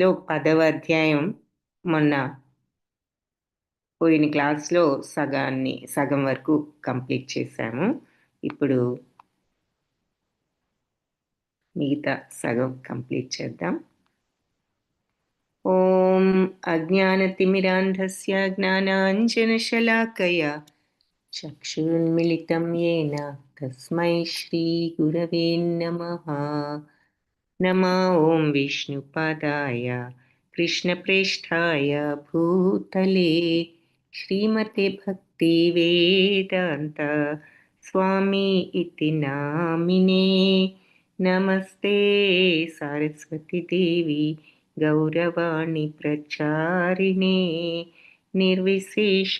లో 10వ అధ్యాయం మొన్న పోయిన క్లాస్లో సగం వరకు కంప్లీట్ చేశాము. ఇప్పుడు మిగతా సగం కంప్లీట్ చేద్దాం. ఓం అజ్ఞానతిమిరాంధస్య జ్ఞానాంజనశలాకయా చక్షురున్మిళితం येन తస్మై శ్రీగురవే నమః. నమో ఓం విష్ణుపాదాయ కృష్ణప్రేష్ఠాయ భూతలే శ్రీమతే భక్తి వేదాంత స్వామి ఇతి నామినే. నమస్తే సరస్వతి దేవి గౌరవాణి ప్రచారిణే నిర్విశేష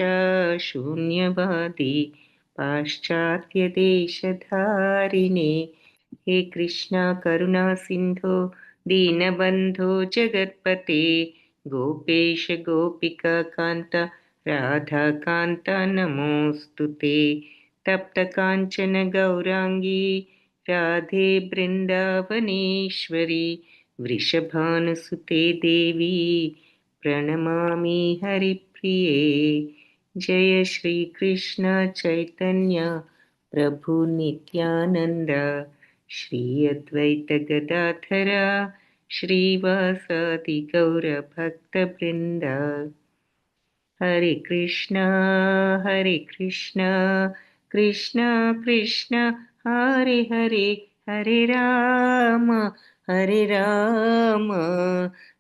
శూన్యవాది పాశ్చాత్య దేశధారిణే. हे कृष्णा करुणा सिंधो दीनबंधो जगत्पते गोपेश गोपिका कांत राधा कांत नमोस्तुते. तप्त कांचन गौरांगी राधे बृंदावनेश्वरी वृषभानुसुते देवी प्रणमामि हरिप्रिये. जय श्री कृष्ण चैतन्य प्रभु नित्यानंद श्री अद्वैत गदाधर श्रीवासादि गौर भक्त वृंद. हरे कृष्णा कृष्णा कृष्ण हरे हरे, हरे राम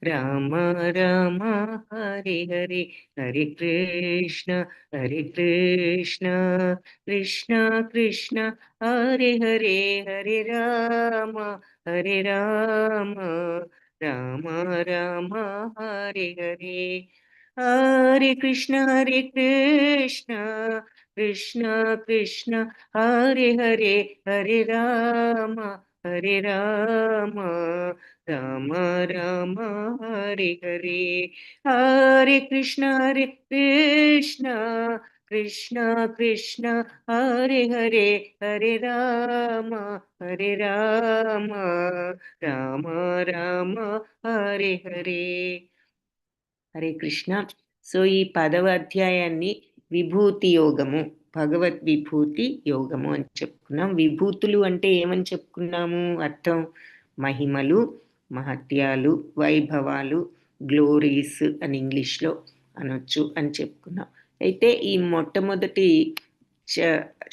राम राम हरे हरे. हरे कृष्ण कृष्ण कृष्ण हरे हरे, हरे राम राम राम हरे हरे. हरे कृष्ण कृष्ण कृष्ण हरे हरे, हरे राम राम राम हरे हरे. हरे कृष्ण कृष्ण कृष्ण हरे हरे, हरे राम राम राम हरे हरे. హరే కృష్ణ. సో ఈ 10వ అధ్యాయాన్ని విభూతి యోగము, భగవద్ విభూతి యోగము అని చెప్పుకున్నాం. విభూతులు అంటే ఏమని చెప్పుకున్నాము? అర్థం మహిమలు, మహత్యాలు, వైభవాలు, గ్లోరీస్ అని ఇంగ్లీష్లో అనొచ్చు అని చెప్పుకున్నాం. అయితే ఈ మొట్టమొదటి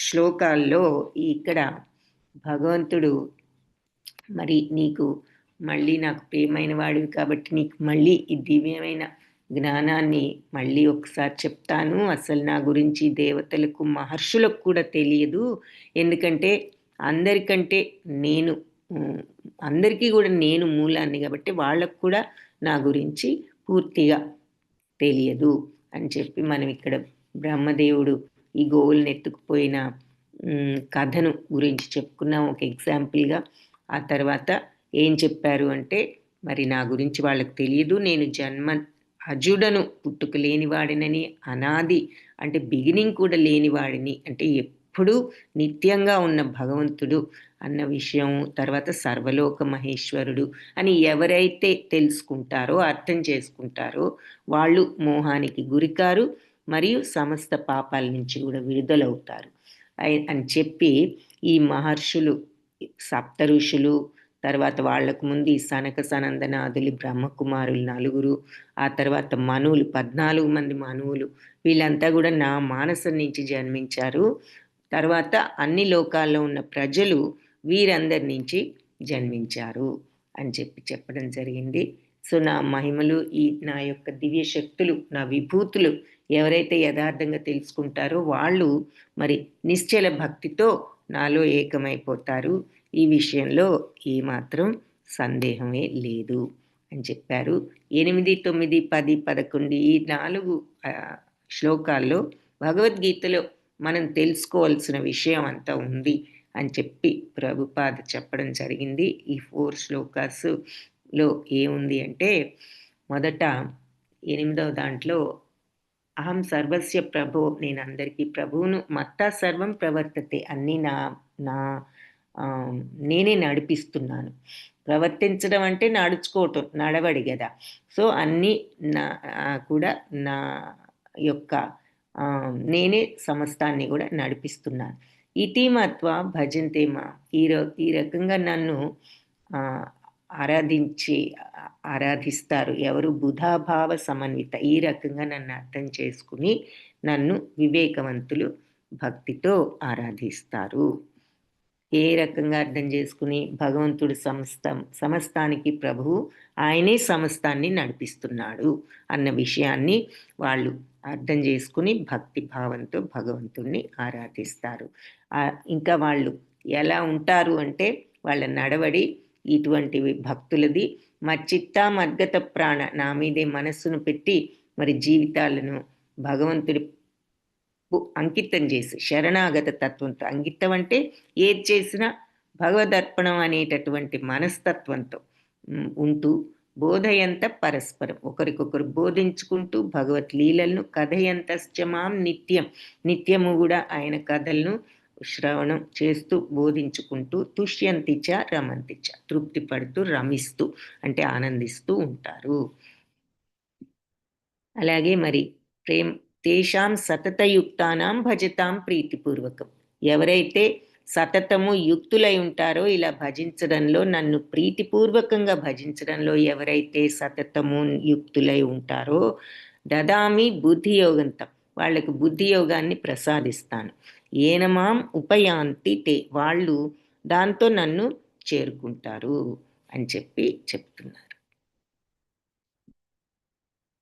శ్లోకాల్లో ఇక్కడ భగవంతుడు మరి నీకు మళ్ళీ నాకు ప్రియమైన వాడివి కాబట్టి నీకు మళ్ళీ ఈ దివ్యమైన జ్ఞానాన్ని మళ్ళీ ఒకసారి చెప్తాను. అసలు నా గురించి దేవతలకు మహర్షులకు కూడా తెలియదు, ఎందుకంటే అందరికంటే నేను అందరికీ కూడా నేను మూలాన్ని కాబట్టి వాళ్ళకు కూడా నా గురించి పూర్తిగా తెలియదు అని చెప్పి మనం ఇక్కడ బ్రహ్మదేవుడు ఈ గోవుల్ని ఎత్తుకుపోయిన కథను గురించి చెప్పుకున్నాం ఒక ఎగ్జాంపుల్గా. ఆ తర్వాత ఏం చెప్పారు అంటే మరి నా గురించి వాళ్ళకి తెలియదు, నేను జన్మ అజుడను, పుట్టుక లేనివాడినని, అనాది అంటే బిగినింగ్ కూడా లేనివాడిని, అంటే ఎప్పుడూ నిత్యంగా ఉన్న భగవంతుడు అన్న విషయం, తర్వాత సర్వలోక మహేశ్వరుడు అని ఎవరైతే తెలుసుకుంటారో అర్థం చేసుకుంటారో వాళ్ళు మోహానికి గురికారు మరియు సమస్త పాపాల నుంచి కూడా విడుదలవుతారు అని చెప్పి ఈ మహర్షులు, సప్త ఋషులు, తర్వాత వాళ్లకు ముందు ఈ సనక సనందనాదులు బ్రహ్మకుమారులు 4, ఆ తర్వాత మనువులు 14 మంది మనువులు, వీళ్ళంతా కూడా నా మానసం నుంచి జన్మించారు. తర్వాత అన్ని లోకాల్లో ఉన్న ప్రజలు వీరందరి నుంచి జన్మించారు అని చెప్పడం జరిగింది. సో నా మహిమలు, ఈ నా యొక్క దివ్య శక్తులు, నా విభూతులు ఎవరైతే యథార్థంగా తెలుసుకుంటారో వాళ్ళు మరి నిశ్చల భక్తితో నాలో ఏకమైపోతారు, ఈ విషయంలో ఏమాత్రం సందేహమే లేదు అని చెప్పారు. 8, 9, 10, 11 ఈ 4 శ్లోకాల్లో భగవద్గీతలో మనం తెలుసుకోవాల్సిన విషయం అంతా ఉంది అని చెప్పి ప్రభుపాద చెప్పడం జరిగింది. ఈ 4 శ్లోకాస్లో ఏముంది అంటే మొదట 8వ దాంట్లో అహం సర్వస్య ప్రభో, నేను అందరికీ ప్రభువును, మత్తా సర్వం ప్రవర్తతే, అన్నీ నా నేనే నడిపిస్తున్నాను. ప్రవర్తించడం అంటే నడుచుకోవటం, నడవడి గదా! సో, అన్నీ నా కూడా నా యొక్క నేనే సమస్తాన్ని గూడా నడిపిస్తున్నాను. ఇతి మత్వా భజంతే మాం. ఈ రకంగా నన్ను ఆహ్, ఆరాధించి ఆరాధిస్తారు. ఎవరు? బుధాభావ సమన్విత. ఈ రకంగా నన్ను అర్థం చేసుకుని, నన్ను వివేకవంతులు భక్తితో ఆరాధిస్తారు. ఏ రకంగా అర్థం చేసుకుని, భగవంతుడు సమస్తానికి ప్రభువు, ఆయనే సమస్తాన్ని నడిపిస్తున్నాడు అన్న విషయాన్ని వాళ్ళు అర్థం చేసుకుని భక్తి భావంతో భగవంతుడిని ఆరాధిస్తారు. ఇంకా వాళ్ళు ఎలా ఉంటారు అంటే, వాళ్ళ నడవడి ఇటువంటివి భక్తులది. మచ్చిత్తా మద్గత ప్రాణ, నా మీదే మనస్సును పెట్టి మరి జీవితాలను భగవంతుడి అంకితం చేసి, శరణాగత తత్వంతో, అంకితం అంటే ఏది చేసినా భగవదర్పణం అనేటటువంటి మనస్తత్వంతో ఉంటూ, బోధయంత పరస్పరం, ఒకరికొకరు బోధించుకుంటూ భగవత్ లీలలను కథయంతశ్చ మాం నిత్యం, నిత్యము కూడా ఆయన కథలను శ్రవణం చేస్తూ బోధించుకుంటూ, తుష్యంతిచ రమంతిచ, తృప్తి పడుతూ రమిస్తూ అంటే ఆనందిస్తూ ఉంటారు. అలాగే మరి ప్రేమ్ తేషాం సతతయుక్తానాం భజతాం ప్రీతిపూర్వకం. ఎవరైతే సతతము యుక్తులై ఉంటారో ఇలా భజించడంలో, నన్ను ప్రీతిపూర్వకంగా భజించడంలో ఎవరైతే సతతము యుక్తులై ఉంటారో, దదామి బుద్ధి యోగంతం, వాళ్ళకు బుద్ధి యోగాన్ని ప్రసాదిస్తాను. ఏనమాం ఉపయాంతి తే, వాళ్ళు దాంతో నన్ను చేరుకుంటారు అని చెప్పి చెప్తున్నారు.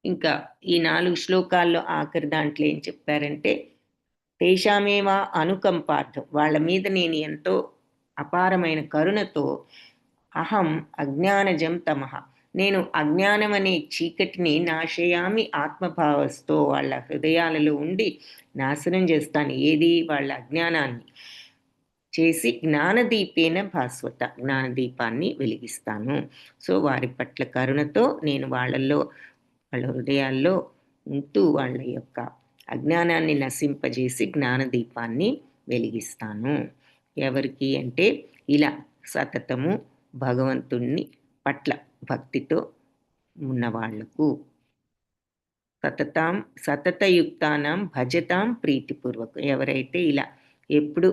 ఇంకా ఈ 4 శ్లోకాల్లో ఆఖరి దాంట్లో ఏం చెప్పారంటే, తేషామేవా అనుకంపార్థం, వాళ్ళ మీద నేను ఎంతో అపారమైన కరుణతో, అహం అజ్ఞానజం తమః, నేను అజ్ఞానం అనే చీకటిని నాశయామి ఆత్మభావస్తో, వాళ్ళ హృదయాలలో ఉండి నాశనం చేస్తాను. ఏది? వాళ్ళ అజ్ఞానాన్ని చేసి జ్ఞానదీపేన భాస్వత, జ్ఞానదీపాన్ని వెలిగిస్తాను. సో, వారి పట్ల కరుణతో నేను వాళ్ళ హృదయాల్లో ఉంటూ వాళ్ళ యొక్క అజ్ఞానాన్ని నశింపజేసి జ్ఞానదీపాన్ని వెలిగిస్తాను. ఎవరికి అంటే, ఇలా సతతము భగవంతుణ్ణి పట్ల భక్తితో ఉన్నవాళ్లకు. సతతయుక్తానాం భజతాం ప్రీతిపూర్వకం, ఎవరైతే ఇలా ఎప్పుడు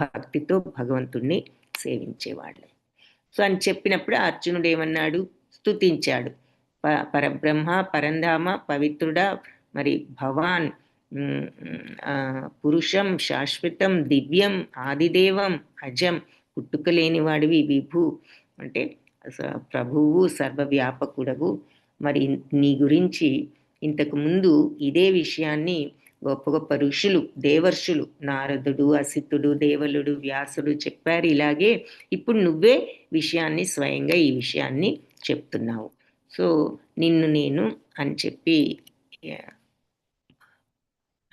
భక్తితో భగవంతుణ్ణి సేవించేవాళ్ళు. సో అని చెప్పినప్పుడు అర్జునుడు ఏమన్నాడు? స్తుతించాడు. పరబ్రహ్మ, పరంధామ, పవిత్రుడా, మరి భవాన్, పురుషం, శాశ్వతం, దివ్యం, ఆదిదేవం, అజం, పుట్టుకలేనివాడివి, విభు అంటే ప్రభువు, సర్వవ్యాపకుడవు. మరి నీ గురించి ఇంతకు ముందు ఇదే విషయాన్ని గొప్ప గొప్ప ఋషులు, దేవర్షులు, నారదుడు, అసితుడు, దేవలుడు, వ్యాసుడు చెప్పారు. ఇలాగే ఇప్పుడు నువ్వే విషయాన్ని స్వయంగా ఈ విషయాన్ని చెప్తున్నావు. సో నిన్ను నేను అని చెప్పి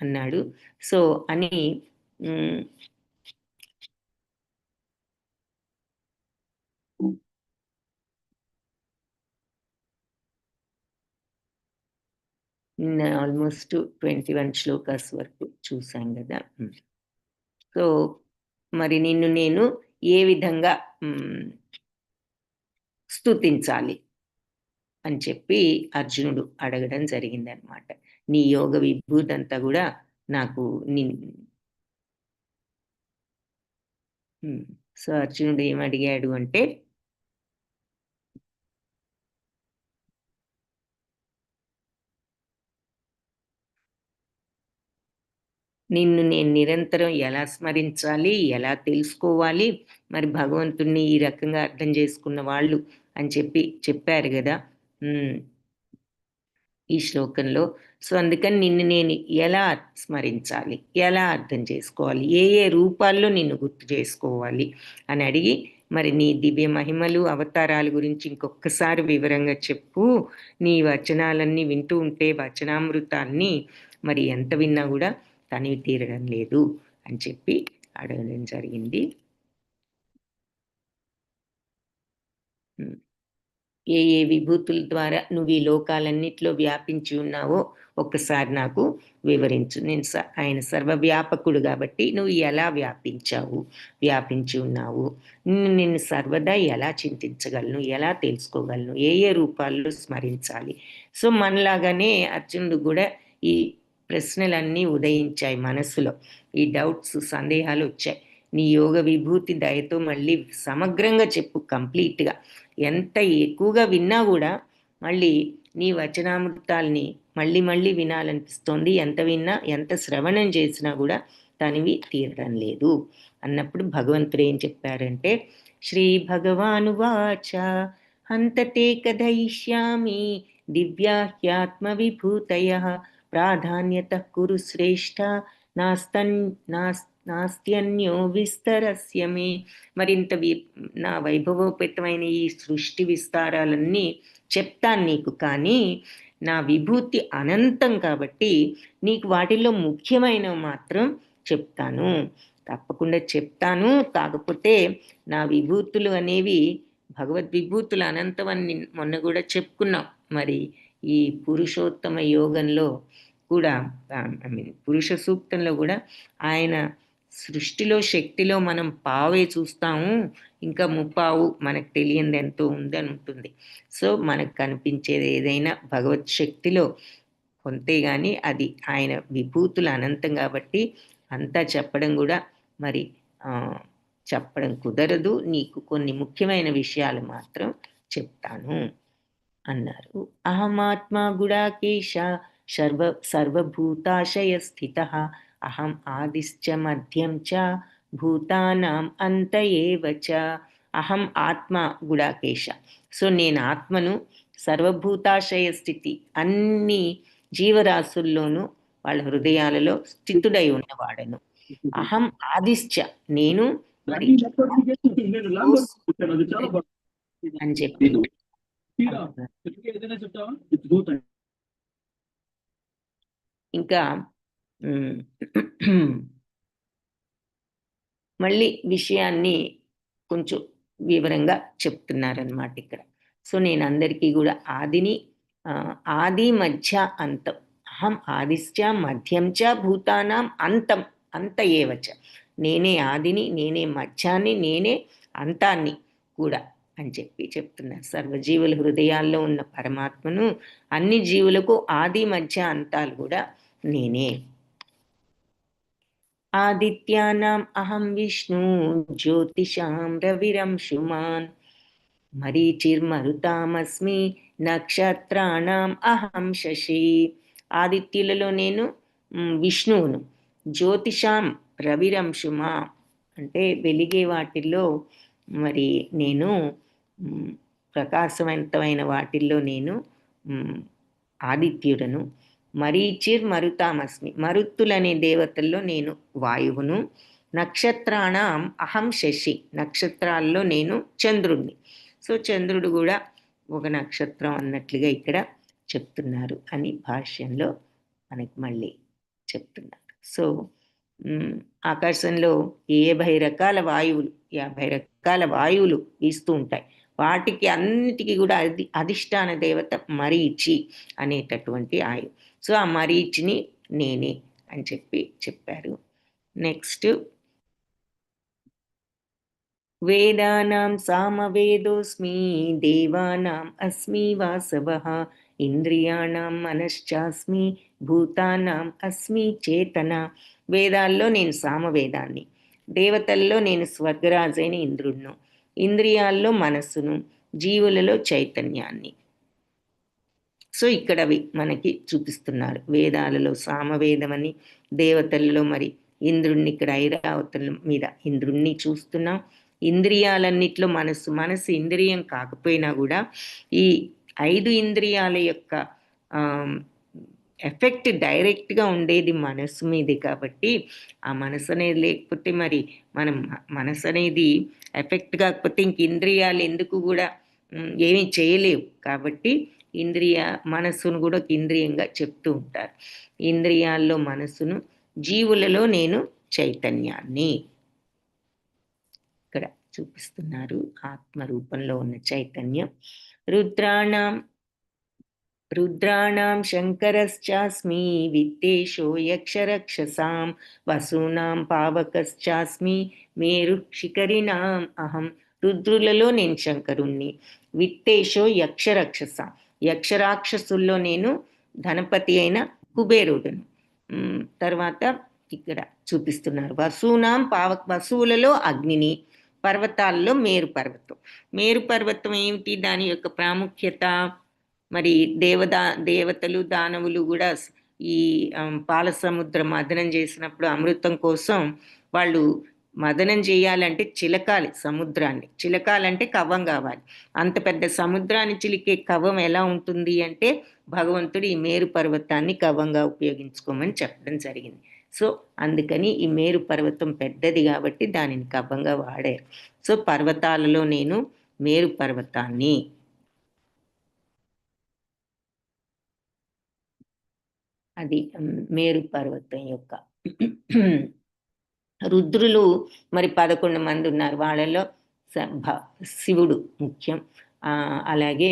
అన్నాడు. సో అని నిన్న ఆల్మోస్ట్ 21 శ్లోకాస్ వరకు చూసాం కదా. సో మరి నిన్ను నేను ఏ విధంగా స్తుతించాలి అని చెప్పి అర్జునుడు అడగడం జరిగిందనమాట. నీ యోగ విభూతంతా కూడా నాకు సో అర్జునుడు ఏమడిగాడు అంటే, నిన్ను నేను నిరంతరం ఎలా స్మరించాలి, ఎలా తెలుసుకోవాలి, మరి భగవంతుణ్ణి ఈ రకంగా అర్థం చేసుకున్న వాళ్ళు అని చెప్పారు కదా ఈ శ్లోకంలో. సో అందుకని నిన్ను నేను ఎలా స్మరించాలి, ఎలా అర్థం చేసుకోవాలి, ఏ ఏ రూపాల్లో నిన్ను గుర్తు చేసుకోవాలి అని అడిగి, మరి నీ దివ్య మహిమలు, అవతారాల గురించి ఇంకొకసారి వివరంగా చెప్పు. నీ వచనాలన్నీ వింటూ ఉంటే వచనామృతాన్ని మరి ఎంత విన్నా కూడా తనివి తీరడం లేదు అని చెప్పి అడగడం జరిగింది. ఏ ఏ విభూతుల ద్వారా నువ్వు ఈ లోకాలన్నిట్లో వ్యాపించి ఉన్నావో ఒక్కసారి నాకు వివరించు. నేను ఆయన సర్వవ్యాపకుడు కాబట్టి నువ్వు ఎలా వ్యాపించి ఉన్నావు, నిన్ను సర్వదా ఎలా చింతించగలను, ఎలా తెలుసుకోగలను, ఏ ఏ రూపాల్లో స్మరించాలి. సో మనలాగానే అర్జునుడు కూడా ఈ ప్రశ్నలన్నీ ఉదయించాయి మనసులో, ఈ డౌట్స్ సందేహాలు వచ్చాయి. నీ యోగ విభూతి దయతో మళ్ళీ సమగ్రంగా చెప్పు, కంప్లీట్గా. ఎంత ఎక్కువగా విన్నా కూడా మళ్ళీ నీ వచనామృతాల్ని మళ్ళీ మళ్ళీ వినాలనిపిస్తోంది. ఎంత విన్నా, ఎంత శ్రవణం చేసినా కూడా తనివి తీరడం లేదు అన్నప్పుడు భగవంతుడు ఏం చెప్పారంటే, శ్రీ భగవానువాచ హంతతే కథయిష్యామి దివ్యాహ్యాత్మ విభూతయ ప్రాధాన్యత కురు శ్రేష్ఠ నాస్త్యన్యో విస్తరస్య మే. మరింత నా వైభవోపేతమైన ఈ సృష్టి విస్తారాలన్నీ చెప్తాను నీకు, కానీ నా విభూతి అనంతం కాబట్టి నీకు వాటిల్లో ముఖ్యమైనవి మాత్రం చెప్తాను, తప్పకుండా చెప్తాను. కాకపోతే నా విభూతులు అనేవి భగవద్విభూతులు అనంతం అని మొన్న కూడా చెప్పుకున్నాం. మరి ఈ పురుషోత్తమ యోగంలో కూడా, పురుష సూక్తంలో కూడా ఆయన సృష్టిలో శక్తిలో మనం పావే చూస్తాము, ఇంకా ముప్పావు మనకు తెలియంది ఎంతో ఉందని ఉంటుంది. సో మనకు కనిపించేది ఏదైనా భగవత్ శక్తిలో కొంతే కానీ అది ఆయన విభూతులు అనంతం కాబట్టి అంతా చెప్పడం కూడా మరి చెప్పడం కుదరదు. నీకు కొన్ని ముఖ్యమైన విషయాలు మాత్రం చెప్తాను అన్నారు. అహమాత్మా గుడాకేశ సర్వభూతాశయ స్థిత అహం ఆదిశ్చ మధ్యం చ భూతానాం అంత ఏవ చ. అహం ఆత్మ గుడాకేశ. సో నేను ఆత్మను, సర్వభూతాశయ స్థితి, అన్ని జీవరాశుల్లోనూ వాళ్ళ హృదయాలలో స్థితుడై ఉన్నవాడను. అహం ఆదిశ్చ, నేను మరి అని చెప్పి ఇంకా మళ్ళీ విషయాన్ని కొంచెం వివరంగా చెప్తున్నారనమాట ఇక్కడ. సో నేను అందరికీ కూడా ఆది మధ్య అంతం, అహం ఆదిశ్చ మధ్యం చ భూతానాం అంతం అంత ఏవచ. నేనే ఆదిని, నేనే మధ్యాన్ని, నేనే అంతాన్ని కూడా అని చెప్పి చెప్తున్నారు. సర్వజీవుల హృదయాల్లో ఉన్న పరమాత్మను, అన్ని జీవులకు ఆది మధ్య అంతాలు కూడా నేనే. ఆదిత్యానాం అహం విష్ణు జ్యోతిషాం రవిరంశుమాన్ మరీచిర్మరుతామస్మి నక్షత్రాణం అహం శశి. ఆదిత్యులలో నేను విష్ణువును, జ్యోతిషాం రవిరంశుమా అంటే వెలిగే వాటిల్లో మరి నేను, ప్రకాశవంతమైన వాటిల్లో నేను ఆదిత్యుడను. మరుతామస్మి, మరుత్తులనే దేవతల్లో నేను వాయువును. నక్షత్రాణం అహం శశి, నక్షత్రాల్లో నేను చంద్రుణ్ణి. సో చంద్రుడు కూడా ఒక నక్షత్రం అన్నట్లుగా ఇక్కడ చెప్తున్నారు అని భాష్యంలో మనకి మళ్ళీ చెప్తున్నారు. సో ఆకాశంలో 50 రకాల వాయువులు, 50 రకాల వాయువులు వీస్తూ ఉంటాయి. వాటికి అన్నిటికీ కూడా అధిష్టాన దేవత మరీచి అనేటటువంటి ఆయువు. సో ఆ మరీచిని నేనే అని చెప్పారు. నెక్స్ట్, వేదానాం సామవేదోస్మి దేవానాం అస్మి వాసవః ఇంద్రియాణం మనశ్చాస్మి భూతానాం అస్మి చేతన. వేదాల్లో నేను సామవేదాన్ని, దేవతల్లో నేను స్వర్గరాజైన ఇంద్రుడును, ఇంద్రియాల్లో మనస్సును, జీవులలో చైతన్యాన్ని. సో ఇక్కడ మనకి చూపిస్తున్నారు. వేదాలలో సామవేదమని, దేవతలలో మరి ఇంద్రుణ్ణి, ఇక్కడ ఐరావతుల మీద ఇంద్రుణ్ణి చూస్తున్నాం. ఇంద్రియాలన్నిట్లో మనస్సు ఇంద్రియం కాకపోయినా కూడా ఈ 5 ఇంద్రియాల యొక్క ఎఫెక్ట్ డైరెక్ట్గా ఉండేది మనస్సు మీదే కాబట్టి ఆ మనసు అనేది లేకపోతే మరి మనం మనసు అనేది ఎఫెక్ట్ కాకపోతే ఇంక ఇంద్రియాలు ఎందుకు కూడా ఏమీ చేయలేవు. కాబట్టి మనస్సును కూడా ఒక ఇంద్రియంగా చెప్తూ ఉంటారు. ఇంద్రియాల్లో మనస్సును, జీవులలో నేను చైతన్యాన్ని ఇక్కడ చూపిస్తున్నారు. ఆత్మ రూపంలో ఉన్న చైతన్యం రుద్రాణం శంకరశ్చాస్మి విత్తేషో యక్షరక్షసాం వసూనాం పావకశ్చాస్మి మేరు శిఖరిణాం అహం. రుద్రులలో నేను శంకరుణ్ణి, విత్తేషో యక్షరక్షసాం యక్షరాక్షసుల్లో నేను ధనపతి అయిన కుబేరుడును. తర్వాత ఇక్కడ చూపిస్తున్నారు వసూనాం వసువులలో అగ్నిని, పర్వతాల్లో మేరు పర్వతం. మేరు పర్వతం ఏమిటి, దాని యొక్క ప్రాముఖ్యత? మరి దేవతలు దానవులు కూడా ఈ పాల సముద్రం మదనం చేసినప్పుడు అమృతం కోసం వాళ్ళు మదనం చేయాలంటే చిలకాలి, సముద్రాన్ని చిలకాలంటే కవ్వం కావాలి. అంత పెద్ద సముద్రాన్ని చిలికే కవ్వం ఎలా ఉంటుంది అంటే భగవంతుడు ఈ మేరు పర్వతాన్ని కవ్వంగా ఉపయోగించుకోమని చెప్పడం జరిగింది. సో అందుకని ఈ మేరు పర్వతం పెద్దది కాబట్టి దానిని కవ్వంగా వాడారు. సో పర్వతాలలో నేను మేరు పర్వతాన్ని. అది మేరు పర్వతం యొక్క రుద్రులు మరి 11 మంది ఉన్నారు. వాళ్ళలో శివుడు ముఖ్యం. అలాగే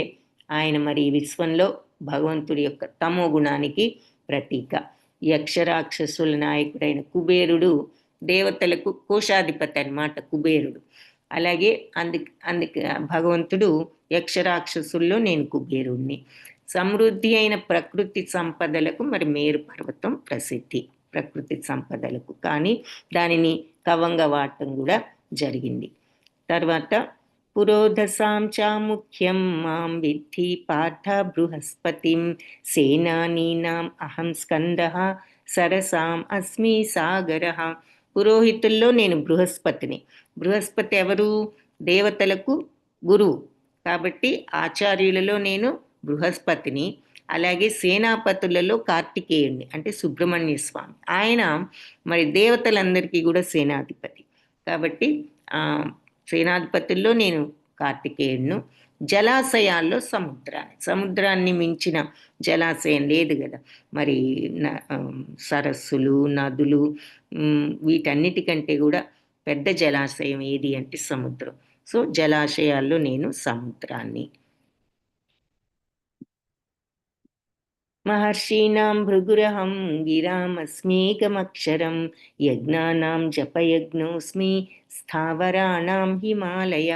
ఆయన మరి విశ్వంలో భగవంతుడి యొక్క తమో గుణానికి ప్రతీక. యక్షరాక్షసుల నాయకుడైన కుబేరుడు దేవతలకు కోశాధిపతి అన్నమాట కుబేరుడు. అలాగే అందుకే భగవంతుడు యక్షరాక్షసుల్లో నేను కుబేరుణ్ణి. సమృద్ధి అయిన ప్రకృతి సంపదలకు మరి మేరు పర్వతం ప్రసిద్ధి, ప్రకృతి సంపదలకు. కానీ దానిని కవంగా వాడటం కూడా జరిగింది. తర్వాత పురోధసాం చ ముఖ్యం మాం విద్ధి పార్థ బృహస్పతిం సేనానీనాం అహం స్కందః సరసాం అస్మి సాగరః. పురోహితుల్లో నేను బృహస్పతిని. బృహస్పతి ఎవరు? దేవతలకు గురువు కాబట్టి ఆచార్యులలో నేను బృహస్పతిని. అలాగే సేనాపతులలో కార్తికేయుడిని, అంటే సుబ్రహ్మణ్య స్వామి. ఆయన మరి దేవతలందరికీ కూడా సేనాధిపతి కాబట్టి సేనాధిపతుల్లో నేను కార్తికేయుడును. జలాశయాల్లో సముద్రాన్ని మించిన జలాశయం లేదు కదా. మరి సరస్సులు, నదులు, వీటన్నిటికంటే కూడా పెద్ద జలాశయం ఏది అంటే సముద్రం. సో జలాశయాల్లో నేను సముద్రాన్ని. మహర్షీణాం భృగురహం గిరామస్మేకమక్షరం యజ్ఞానాం జపయజ్ఞోస్మి స్థావరాణాం హిమాలయ.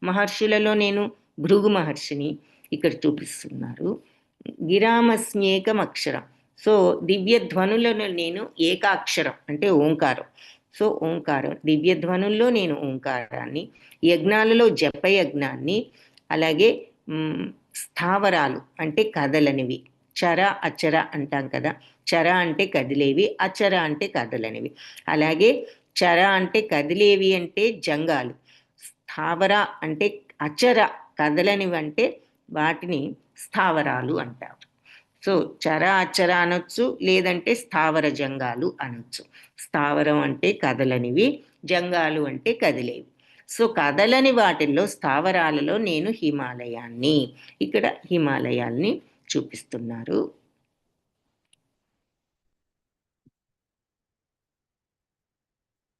మహర్షులలో నేను భృగు మహర్షిని ఇక్కడ చూపిస్తున్నారు. గిరామస్మేకమక్షరం. సో దివ్య ధ్వనులను నేను ఏకాక్షరం అంటే ఓంకారం. సో ఓంకారం, దివ్య ధ్వనుల్లో నేను ఓంకారాన్ని, యజ్ఞాలలో జపయజ్ఞాన్ని, అలాగే స్థావరాలు అంటే కదలనివి. చర అచర అంటాం కదా. చర అంటే కదిలేవి, అచర అంటే కదలనివి. అలాగే చర అంటే కదిలేవి అంటే జంగాలు, స్థావర అంటే అచర కదలనివి అంటే వాటిని స్థావరాలు అంటారు. సో చర అచర అనొచ్చు, లేదంటే స్థావర జంగాలు అనొచ్చు. స్థావరం అంటే కదలనివి, జంగాలు అంటే కదిలేవి. సో కదలని వాటిల్లో స్థావరాలలో నేను హిమాలయాన్ని, ఇక్కడ హిమాలయాల్ని చూపిస్తున్నారు.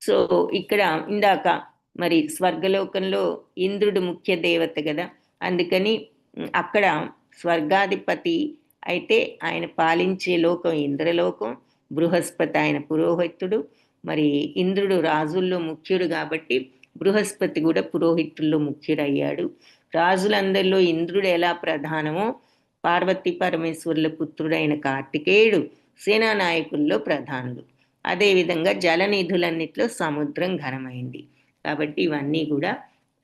సో ఇక్కడ ఇందాక మరి స్వర్గలోకంలో ఇంద్రుడు ముఖ్య దేవత కదా, అందుకని అక్కడ స్వర్గాధిపతి అయితే ఆయన పాలించే లోకం ఇంద్రలోకం. బృహస్పతి ఆయన పురోహితుడు. మరి ఇంద్రుడు రాజుల్లో ముఖ్యుడు కాబట్టి బృహస్పతి కూడా పురోహితుల్లో ముఖ్యుడయ్యాడు. రాజులందరిలో ఇంద్రుడు ఎలా ప్రధానమో పార్వతీ పరమేశ్వరుల పుత్రుడైన కార్తికేయుడు సేనానాయకుల్లో ప్రధానుడు. అదేవిధంగా జలనిధులన్నిట్లో సముద్రం ఘనమైంది. కాబట్టి ఇవన్నీ కూడా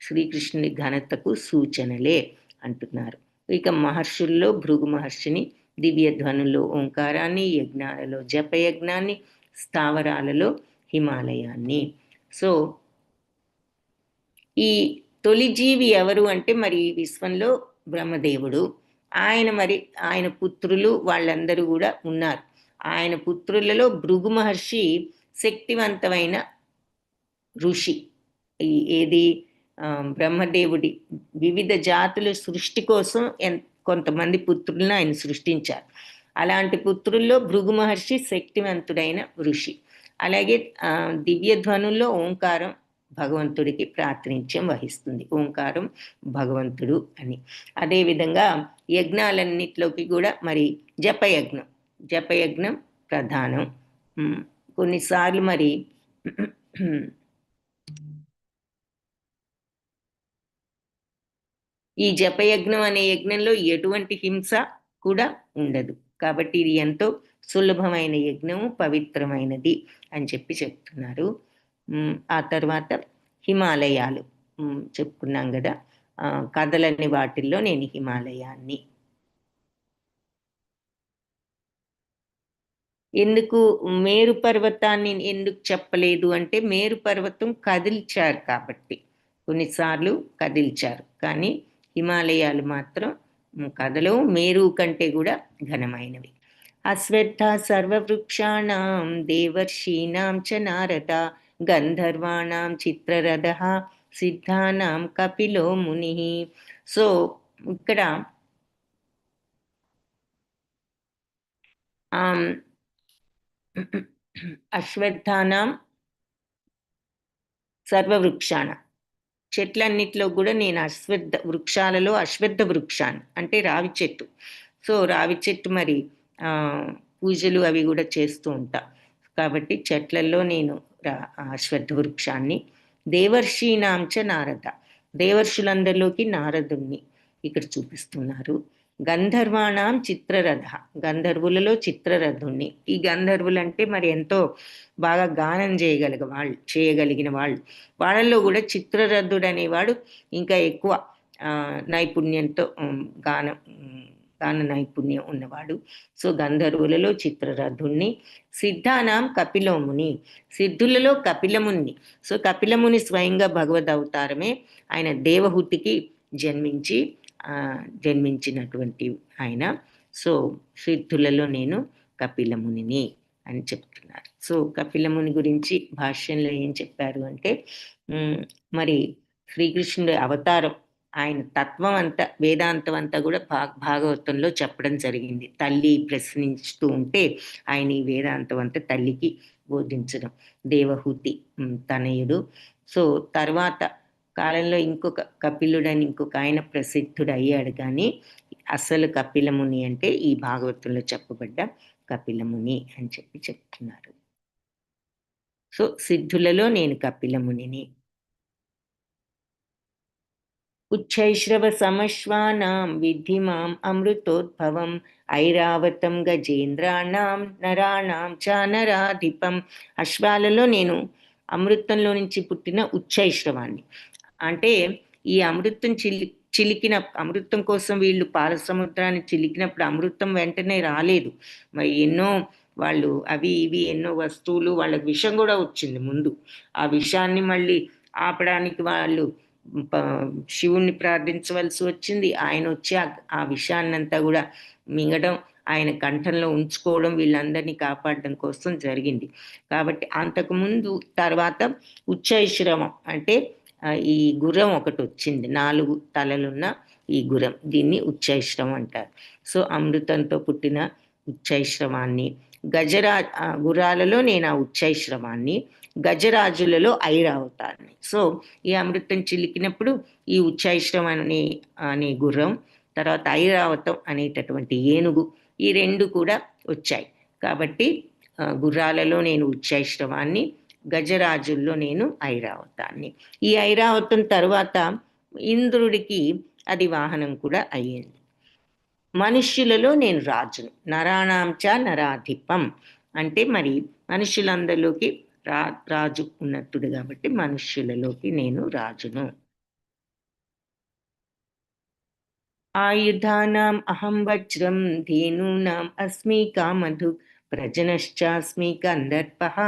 శ్రీకృష్ణుని ఘనతకు సూచనలే అంటున్నారు. ఇక మహర్షుల్లో భృగు మహర్షిని, దివ్య ధ్వనుల్లో ఓంకారాన్ని, యజ్ఞాలలో జపయజ్ఞాన్ని, స్థావరాలలో హిమాలయాన్ని. సో ఈ తొలి జీవి ఎవరు అంటే మరి విశ్వంలో బ్రహ్మదేవుడు. ఆయన పుత్రులు వాళ్ళందరూ కూడా ఉన్నారు. ఆయన పుత్రులలో భృగు మహర్షి శక్తివంతమైన ఋషి. ఏది బ్రహ్మదేవుడి వివిధ జాతుల సృష్టి కోసం కొంతమంది పుత్రులను ఆయన సృష్టించారు. అలాంటి పుత్రుల్లో భృగు మహర్షి శక్తివంతుడైన ఋషి. అలాగే దివ్య ధ్వనుల్లో ఓంకారం భగవంతుడికి ప్రాతినిధ్యం వహిస్తుంది. ఓంకారం భగవంతుడు అని. అదేవిధంగా యజ్ఞాలన్నిట్లోకి కూడా మరి జపయజ్ఞం జపయజ్ఞం ప్రధానం. కొన్నిసార్లు మరి ఈ జపయజ్ఞం అనే యజ్ఞంలో ఎటువంటి హింస కూడా ఉండదు. కాబట్టి ఇది ఎంతో సులభమైన యజ్ఞము, పవిత్రమైనది అని చెప్తున్నారు. ఆ తర్వాత హిమాలయాలు చెప్పుకున్నాం కదా. కథలని వాటిల్లో నేను హిమాలయాన్ని. ఎందుకు మేరు పర్వతాన్ని ఎందుకు చెప్పలేదు అంటే, మేరు పర్వతం కదిల్చారు కాబట్టి, కొన్నిసార్లు కదిల్చారు. కానీ హిమాలయాలు మాత్రం కథలో మేరు కంటే కూడా ఘనమైనవి. అశ్వత్థ సర్వవృక్షాణం దేవర్షీణాం చ నారద గంధర్వాణాం చిత్రరథ సిద్ధానాం కపిలో ముని. సో ఇక్కడ అశ్వత్థానాం సర్వవృక్షాణ, చెట్లన్నిట్లో కూడా నేను వృక్షాలలో అశ్వత్థ వృక్షాన్ని అంటే రావి చెట్టు. సో రావి చెట్టు మరి పూజలు అవి కూడా చేస్తూ ఉంటా. కాబట్టి చెట్లలో నేను అశ్వత్థ వృక్షాన్ని. దేవర్షీనాంచ నారద, దేవర్షులందరిలోకి నారదుణ్ణి ఇక్కడ చూపిస్తున్నారు. గంధర్వాణం చిత్రరథ, గంధర్వులలో చిత్రరథుణ్ణి. ఈ గంధర్వులు అంటే మరి ఎంతో బాగా గానం చేయగలిగిన వాళ్ళు. వాళ్ళల్లో కూడా చిత్రరథుడు అనేవాడు ఇంకా ఎక్కువ నైపుణ్యంతో గాన నైపుణ్యం ఉన్నవాడు. సో గంధర్వులలో చిత్రరథుణ్ణి. సిద్ధానాం కపిలముని, సిద్ధులలో కపిలముని. సో కపిలముని స్వయంగా భగవద్ అవతారమే. ఆయన దేవహూతికి జన్మించినటువంటి ఆయన. సో సిద్ధులలో నేను కపిలమునిని అని చెప్తున్నారు. సో కపిలముని గురించి భాష్యంలో ఏం చెప్పారు అంటే, మరి శ్రీకృష్ణుడి అవతారం, ఆయన తత్వం అంతా, వేదాంతం అంతా కూడా భాగవతంలో చెప్పడం జరిగింది. తల్లి ప్రశ్నిస్తూ ఉంటే ఆయన ఈ వేదాంతం అంతా తల్లికి బోధించడం. దేవహూతి తనయుడు. సో తర్వాత కాలంలో ఇంకొక కపిలుడని ఇంకొక ఆయన ప్రసిద్ధుడు అయ్యాడు. కానీ అసలు కపిలముని అంటే ఈ భాగవతంలో చెప్పబడ్డ కపిలముని అని చెప్తున్నారు. సో సిద్ధులలో నేను కపిలమునిని. ఉచ్చైశ్రవ సమశ్వానాం విద్ధి మాం అమృతోద్భవం ఐరావతం గజేంద్రాణం నరాణం చ నరాధిపం. అశ్వాలలో నేను అమృతంలో నుంచి పుట్టిన ఉచ్చైశ్రవాన్ని. అంటే ఈ అమృతం చిలికిన అమృతం కోసం వీళ్ళు పాల సముద్రాన్ని చిలికినప్పుడు అమృతం వెంటనే రాలేదు. మరి ఎన్నో వాళ్ళు అవి ఇవి ఎన్నో వస్తువులు, వాళ్ళకి విషం కూడా వచ్చింది ముందు. ఆ విషాన్ని మళ్ళీ ఆపడానికి వాళ్ళు శివుణ్ణి ప్రార్థించవలసి వచ్చింది. ఆయన వచ్చి ఆ విషయాన్నంతా కూడా మింగడం, ఆయన కంఠంలో ఉంచుకోవడం, వీళ్ళందరినీ కాపాడడం కోసం జరిగింది. కాబట్టి అంతకుముందు తర్వాత ఉచ్చైశ్రవం అంటే ఈ గుర్రం ఒకటి వచ్చింది, 4 తలలున్న ఈ గుర్రం, దీన్ని ఉచ్చైశ్రవం అంటారు. సో అమృతంతో పుట్టిన ఉచ్చైశ్రవాన్ని. గుర్రాలలో నేను ఆ ఉచ్చైశ్రవాన్ని, గజరాజులలో ఐరావతాన్ని. సో ఈ అమృతం చిలికినప్పుడు ఈ ఉచ్చైశ్రవం అనే గుర్రం, తర్వాత ఐరావతం అనేటటువంటి ఏనుగు, ఈ 2 కూడా వచ్చాయి. కాబట్టి గుర్రాలలో నేను ఉచ్చైశ్రవాన్ని, గజరాజుల్లో నేను ఐరావతాన్ని. ఈ ఐరావతం తరువాత ఇంద్రుడికి అది వాహనం కూడా అయ్యింది. మనుష్యులలో నేను రాజును, నరాణాంచ నరాధిపం అంటే మరి మనుష్యులందరిలోకి రాజు ఉన్నట్టుడు కాబట్టి మనుష్యులలోకి నేను రాజును. ఆయుధానాం అహం వజ్రం ధేనూనాం అస్మి కామధు ప్రజనశ్చాస్మి కందర్పః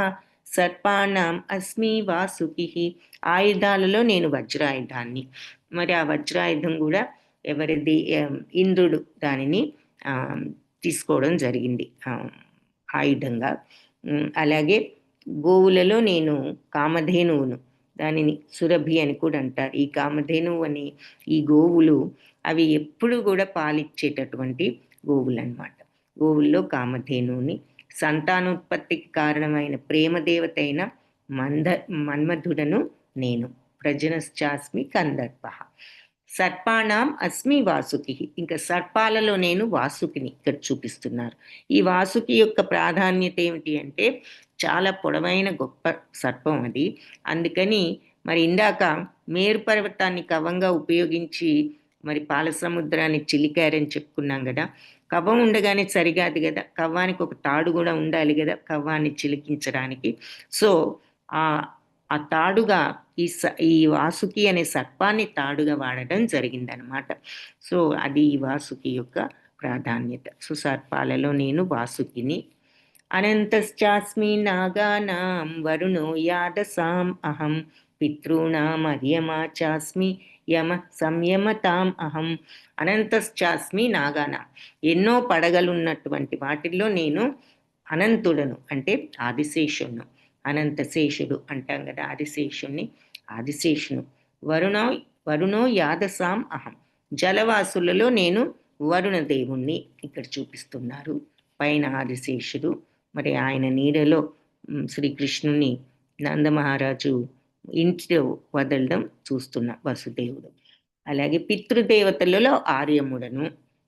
సర్పాణం అస్మి వాసుకి. ఆయుధాలలో నేను వజ్రాయుధాన్ని. మరి ఆ వజ్రాయుధం కూడా ఎవరిది? ఇంద్రుడు దానిని తీసుకోవడం జరిగింది ఆయుధంగా. అలాగే గోవులలో నేను కామధేనువును, దానిని సురభి అని కూడా అంటారు. ఈ కామధేనువు అని ఈ గోవులు అవి ఎప్పుడు కూడా పాలిచ్చేటటువంటి గోవులు అన్నమాట. గోవుల్లో కామధేనువుని. సంతానోత్పత్తికి కారణమైన ప్రేమదేవత అయిన మన్మధుడను నేను. ప్రజనశ్చాస్మి కందర్ప. సర్పాణం అస్మి వాసుకి. ఇంకా సర్పాలలో నేను వాసుకిని ఇక్కడ చూపిస్తున్నారు. ఈ వాసుకి యొక్క ప్రాధాన్యత ఏమిటి అంటే చాలా పొడవైన గొప్ప సర్పం అది. అందుకని మరి ఇందాక మేరు పర్వతాన్ని కవంగా ఉపయోగించి మరి పాల సముద్రాన్ని చిలికారని చెప్పుకున్నాం కదా. కవ్వం ఉండగానే సరికాదు కదా, కవ్వానికి ఒక తాడు కూడా ఉండాలి కదా కవ్వాన్ని చిలికించడానికి. సో ఆ ఆ తాడుగా ఈ వాసుకి అనే సర్పాన్ని తాడుగా వాడడం జరిగిందనమాట. సో అది ఈ వాసుకి యొక్క ప్రాధాన్యత. సో సర్పాలలో నేను వాసుకిని. అనంతశ్చాస్మి నాగానాం వరుణో యాదసాం అహం పితॄణాం అర్యమా చాస్మి యమ సంయమతాం అహం. అనంతశ్చాస్మి నాగానాం, ఎన్నో పడగలున్నటువంటి వాటిల్లో నేను అనంతుడను అంటే ఆదిశేషును. అనంతశేషుడు అంటాం కదా ఆదిశేషుణ్ణి, ఆదిశేషును. వరుణో వరుణో యాదసాం అహం, జలవాసులలో నేను వరుణదేవుణ్ణి ఇక్కడ చూపిస్తున్నారు. పైన ఆదిశేషుడు, మరి ఆయన నీడలో శ్రీకృష్ణుని నందమహారాజు ఇంటిలో వదలడం చూస్తున్న వసుదేవుడు. అలాగే పితృదేవతలలో ఆర్యముడను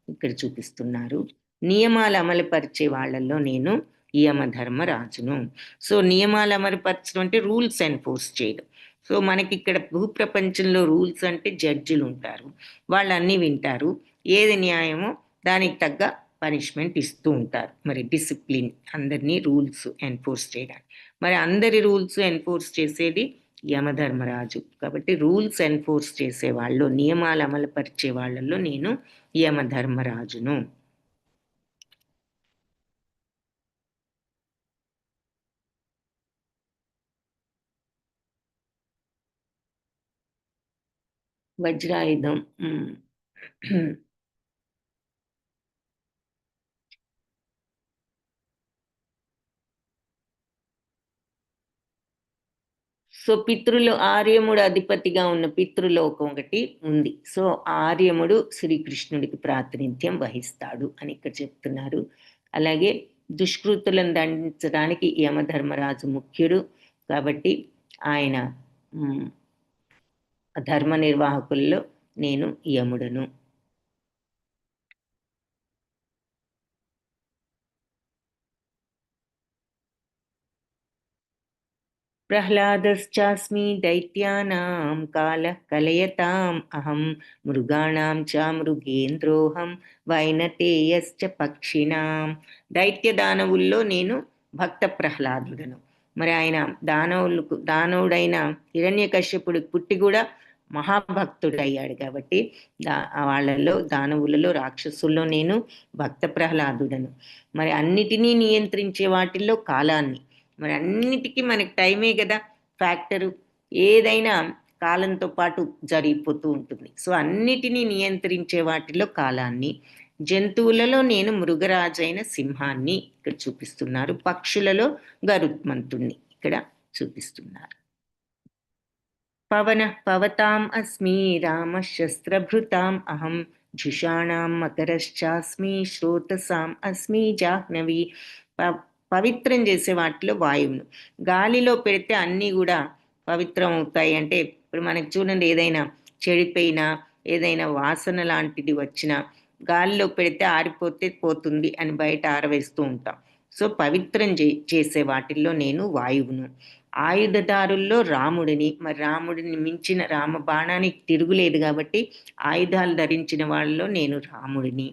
ఇక్కడ చూపిస్తున్నారు. నియమాలు అమలుపరిచే వాళ్ళల్లో నేను యమధర్మరాజును. సో నియమాలు అమలుపరచడం అంటే రూల్స్ ఎన్ఫోర్స్ చేయడం. సో మనకి ఇక్కడ భూప్రపంచంలో రూల్స్ అంటే జడ్జిలు ఉంటారు, వాళ్ళన్నీ వింటారు, ఏది న్యాయమో దానికి తగ్గ పనిష్మెంట్ ఇస్తూ ఉంటారు. మరి డిసిప్లిన్, అందరినీ రూల్స్ ఎన్ఫోర్స్ చేయడానికి. మరి అందరి రూల్స్ ఎన్ఫోర్స్ చేసేది యమధర్మరాజు. కాబట్టి రూల్స్ ఎన్ఫోర్స్ చేసే వాళ్ళు, నియమాలు అమలుపరిచే వాళ్ళల్లో నేను యమధర్మరాజును. వజ్రాయుధం సో పితృలు ఆర్యముడు అధిపతిగా ఉన్న పితృలోకం ఒకటి ఉంది. సో ఆర్యముడు శ్రీకృష్ణుడికి ప్రాతినిధ్యం వహిస్తాడు అని ఇక్కడ చెప్తున్నారు. అలాగే దుష్కృతులను దండించడానికి యమధర్మరాజు ముఖ్యుడు కాబట్టి ఆయన ధర్మ నిర్వాహకుల్లో నేను యముడను. ప్రహ్లాదశ్చాస్మి దైత్యానాం కాల కలయతాం అహం మృగాణాం చ మృగేంద్రోహం వైనతేయశ్చ పక్షిణాం. దైత్య దానవుల్లో నేను భక్త ప్రహ్లాదుడను. మరి ఆయన దానవుడైన హిరణ్యకశ్యపుడి పుట్టి కూడా మహాభక్తుడు అయ్యాడు కాబట్టి వాళ్ళలో దానవులలో రాక్షసుల్లో నేను భక్త ప్రహ్లాదుడను. మరి అన్నిటినీ నియంత్రించే వాటిల్లో కాలాన్ని, మరి అన్నిటికీ మనకి టైమే కదా ఫ్యాక్టరు, ఏదైనా కాలంతో పాటు జరిగిపోతూ ఉంటుంది. సో అన్నిటినీ నియంత్రించే వాటిలో కాలాన్ని. జంతువులలో నేను మృగరాజైన సింహాన్ని ఇక్కడ చూపిస్తున్నారు. పక్షులలో గరుత్మంతుణ్ణి ఇక్కడ చూపిస్తున్నారు. పవన పవతాం అస్మి రామ శస్త్రభృతాం అహం జుషాణాం మకరశ్చాస్మి శ్రోతసాం అస్మి జాహ్నవి. పవిత్రం చేసే వాటిలో వాయువును. గాలిలో పెడితే అన్నీ కూడా పవిత్రం అవుతాయి. అంటే ఇప్పుడు మనకి చూడండి, ఏదైనా చెడిపోయినా ఏదైనా వాసన లాంటిది వచ్చినా గాలిలో పెడితే ఆరిపోతే పోతుంది అని బయట ఆరవేస్తూ ఉంటాం. సో పవిత్రం చేసే వాటిల్లో నేను వాయువును. ఆయుధదారుల్లో రాముడిని. మరి రాముడిని మించిన రామ బాణానికి తిరుగులేదు కాబట్టి ఆయుధాలు ధరించిన వాళ్ళలో నేను రాముడిని.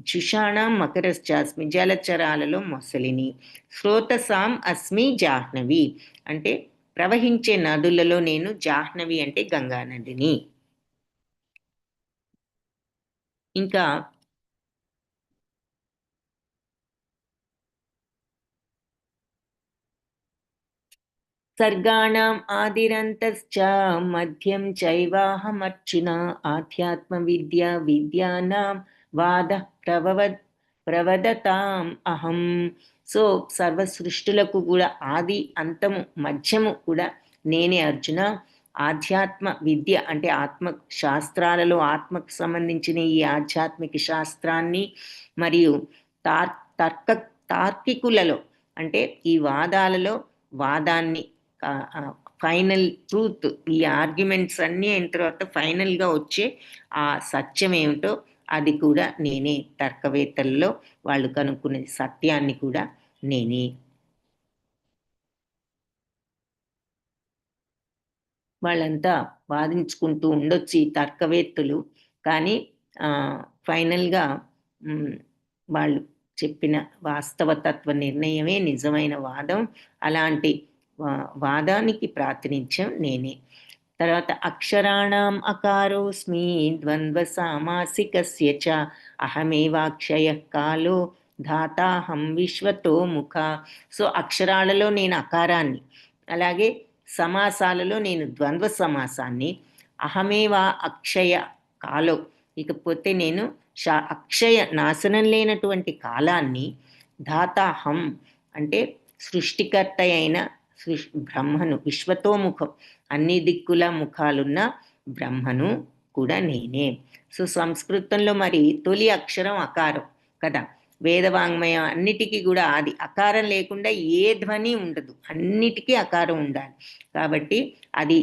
జుషాణం మకరశ్చాస్మి, జలచరాలలో మొసలిని. శ్రోతసాం అస్మి జాహ్నవి, అంటే ప్రవహించే నదులలో నేను జాహ్నవి అంటే గంగా నదిని. ఇంకా సర్గాణం ఆదిరంతశ్చ మధ్యం చైవాహమర్చున ఆధ్యాత్మ విద్యానాం వాద ప్రవదతాం అహం. సో సర్వ సృష్టులకు కూడా ఆది అంతము మధ్యము కూడా నేనే అర్జున. ఆధ్యాత్మ విద్య అంటే ఆత్మ శాస్త్రాలలో ఆత్మకు సంబంధించిన ఈ ఆధ్యాత్మిక శాస్త్రాన్ని, మరియు తార్కికులలో అంటే ఈ వాదాలలో వాదాన్ని ఫైనల్ ట్రూత్. ఈ ఆర్గ్యుమెంట్స్ అన్నీ అయిన తర్వాత ఫైనల్గా వచ్చే ఆ సత్యం ఏమిటో అది కూడా నేనే. తర్కవేత్తల్లో వాళ్ళు కనుక్కునే సత్యాన్ని కూడా నేనే. వాళ్ళంతా వాదించుకుంటూ ఉండొచ్చు ఈ తర్కవేత్తలు. కానీ ఫైనల్గా వాళ్ళు చెప్పిన వాస్తవతత్వ నిర్ణయమే నిజమైన వాదం. అలాంటి వాదానికి ప్రాతినిధ్యం నేనే. తర్వాత అక్షరాణం అకారోస్మి ద్వంద్వ సామాసికస్య చ అహమేవాక్షయ కాలో ధాతాహం విశ్వతో ముఖ. సో అక్షరాలలో నేను అకారాన్ని, అలాగే సమాసాలలో నేను ద్వంద్వ సమాసాన్ని, అహమేవా అక్షయ కాలో, ఇకపోతే నేను అక్షయ నాశనం లేనటువంటి కాలాన్ని, ధాతాహం అంటే సృష్టికర్త అయిన బ్రహ్మను, విశ్వతోముఖం అన్ని దిక్కుల ముఖాలున్న బ్రహ్మను కూడా నేనే. సో సంస్కృతంలో మరి తొలి అక్షరం అకారం కదా. వేదవాంగ్మయం అన్నిటికీ కూడా ఆది అకారం లేకుండా ఏ ధ్వని ఉండదు, అన్నిటికీ అకారం ఉండాలి. కాబట్టి అది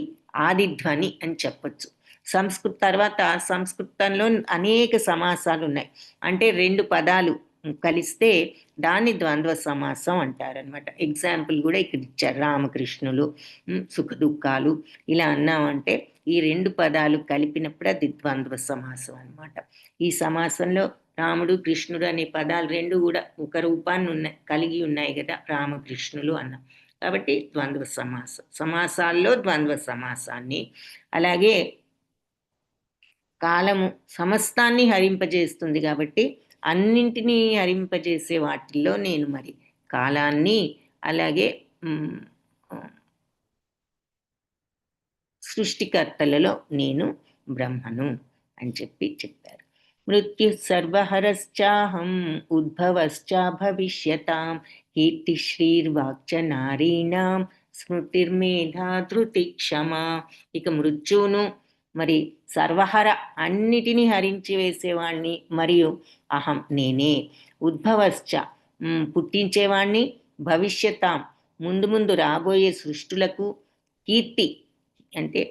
ఆది ధ్వని అని చెప్పచ్చు. తర్వాత సంస్కృతంలో అనేక సమాసాలు ఉన్నాయి. అంటే రెండు పదాలు కలిస్తే దాన్ని ద్వంద్వ సమాసం అంటారనమాట. ఎగ్జాంపుల్ కూడా ఇక్కడ ఇచ్చారు, రామకృష్ణులు, సుఖ దుఃఖాలు ఇలా అన్నామంటే ఈ రెండు పదాలు కలిపినప్పుడు అది ద్వంద్వ సమాసం అనమాట. ఈ సమాసంలో రాముడు కృష్ణుడు అనే పదాలు రెండు కూడా ఒక రూపాన్ని కలిగి ఉన్నాయి కదా, రామకృష్ణులు అన్నాం. కాబట్టి ద్వంద్వ సమాసం. సమాసాల్లో ద్వంద్వ సమాసాన్ని. అలాగే కాలము సమస్తాన్ని హరింపజేస్తుంది కాబట్టి అన్నింటినీ హరింపజేసే వాటిల్లో నేను మరి కాలాన్ని, అలాగే సృష్టికర్తలలో నేను బ్రహ్మను అని చెప్పారు. మృత్యు సర్వహరశ్చాహం ఉద్భవశ్చ భవిష్యతాం కీర్తిశ్రీర్వాక్చ నారీణాం స్మృతిర్మేధా ధృతి క్షమ. ఇక మృత్యువును మరి సర్వహర అన్నిటినీ హరించి వేసేవాణ్ణి, మరియు అహం నేనే. ఉద్భవశ్చ పుట్టించేవాణ్ణి, భవిష్యతాం ముందు ముందు రాబోయే సృష్టులకు, కీర్తి అంటే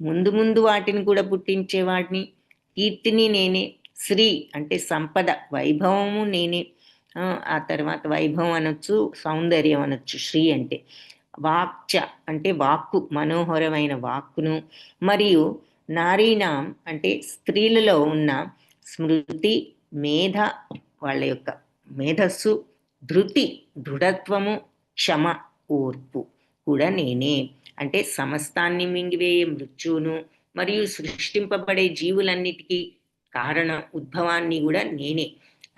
ముందు ముందు వాటిని కూడా పుట్టించేవాడిని, కీర్తిని నేనే, శ్రీ అంటే సంపద వైభవము నేనే. ఆ తర్వాత వైభవం అనొచ్చు, సౌందర్యం అనొచ్చు శ్రీ అంటే. వాక్చ అంటే వాక్కు, మనోహరమైన వాక్కును, మరియు నారీణాం అంటే స్త్రీలలో ఉన్న స్మృతి, మేధ వాళ్ళ యొక్క మేధస్సు, ధృతి దృఢత్వము, క్షమ ఓర్పు కూడా నేనే. అంటే సమస్తాన్ని మింగివేయే మృత్యువును మరియు సృష్టింపబడే జీవులన్నిటికీ కారణ ఉద్భవాన్ని కూడా నేనే.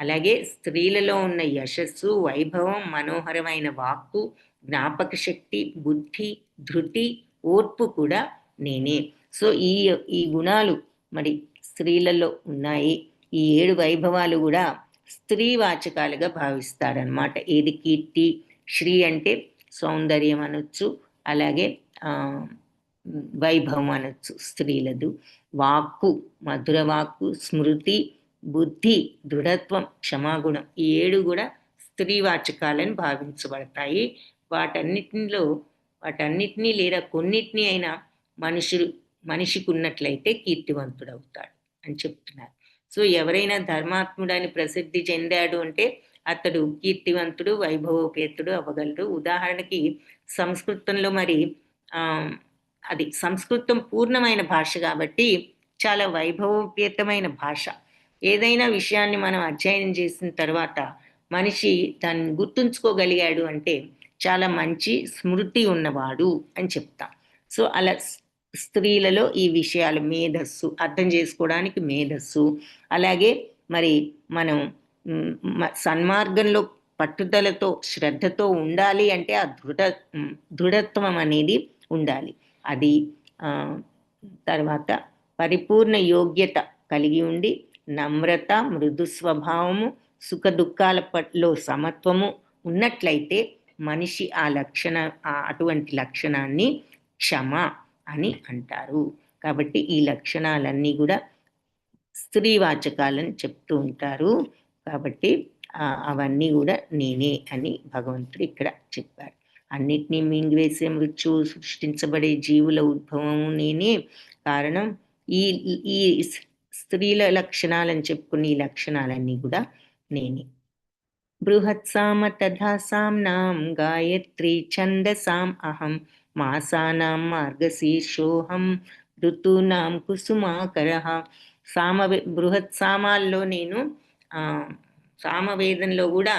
అలాగే స్త్రీలలో ఉన్న యశస్సు, వైభవం, మనోహరమైన వాక్కు, జ్ఞాపక శక్తి, బుద్ధి, ధృతి, ఓర్పు కూడా నేనే. సో ఈ గుణాలు మరి స్త్రీలలో ఉన్నాయి. ఈ 7 వైభవాలు కూడా స్త్రీవాచకాలుగా భావిస్తారనమాట. ఏది కీర్తి, శ్రీ అంటే సౌందర్యం అనొచ్చు, అలాగే వైభవం అనొచ్చు స్త్రీలదు, వాక్కు మధుర వాక్కు, స్మృతి, బుద్ధి, దృఢత్వం, క్షమాగుణం, ఈ 7 కూడా స్త్రీవాచకాలని భావించబడతాయి. వాటన్నిటినీ లేదా కొన్నిటిని అయినా మనిషికి ఉన్నట్లయితే కీర్తివంతుడవుతాడు అని చెప్తున్నారు. సో ఎవరైనా ధర్మాత్ముడని ప్రసిద్ధి చెందాడు అంటే అతడు కీర్తివంతుడు, వైభవోపేతుడు అవ్వగలడు. ఉదాహరణకి సంస్కృతంలో మరి అది సంస్కృతం పూర్ణమైన భాష కాబట్టి చాలా వైభవోపేతమైన భాష. ఏదైనా విషయాన్ని మనం అధ్యయనం చేసిన తర్వాత మనిషి దాన్ని గుర్తుంచుకోగలిగాడు అంటే చాలా మంచి స్మృతి ఉన్నవాడు అని చెప్తాం. సో అలా స్త్రీలలో ఈ విషయాలు, మేధస్సు అర్థం చేసుకోవడానికి మేధస్సు, అలాగే మరి మనం సన్మార్గంలో పట్టుదలతో శ్రద్ధతో ఉండాలి అంటే ఆ దృఢత్వం అనేది ఉండాలి. అది తర్వాత పరిపూర్ణ యోగ్యత కలిగి ఉండి నమ్రత, మృదు స్వభావము, సుఖ దుఃఖాలలో సమత్వము ఉన్నట్లయితే మనిషి అటువంటి లక్షణాన్ని క్షమ అని అంటారు. కాబట్టి ఈ లక్షణాలన్నీ కూడా స్త్రీవాచకాలని చెప్తూ ఉంటారు. కాబట్టి అవన్నీ కూడా నేనే అని భగవంతుడు ఇక్కడ చెప్పారు. అన్నిటినీ మింగివేసే మృత్యువు, సృష్టించబడే జీవుల ఉద్భవము నేనే. కారణం ఈ ఈ స్త్రీల లక్షణాలని చెప్పుకుని ఈ లక్షణాలన్నీ కూడా నేనే. బృహత్సామ తథా సామ్నాం గాయత్రీ ఛందసాం అహం మాసానాం మార్గశీర్షోహం ఋతూనాం కుసుమాకరః. బృహత్ సామాల్లో నేను సామవేదంలో కూడా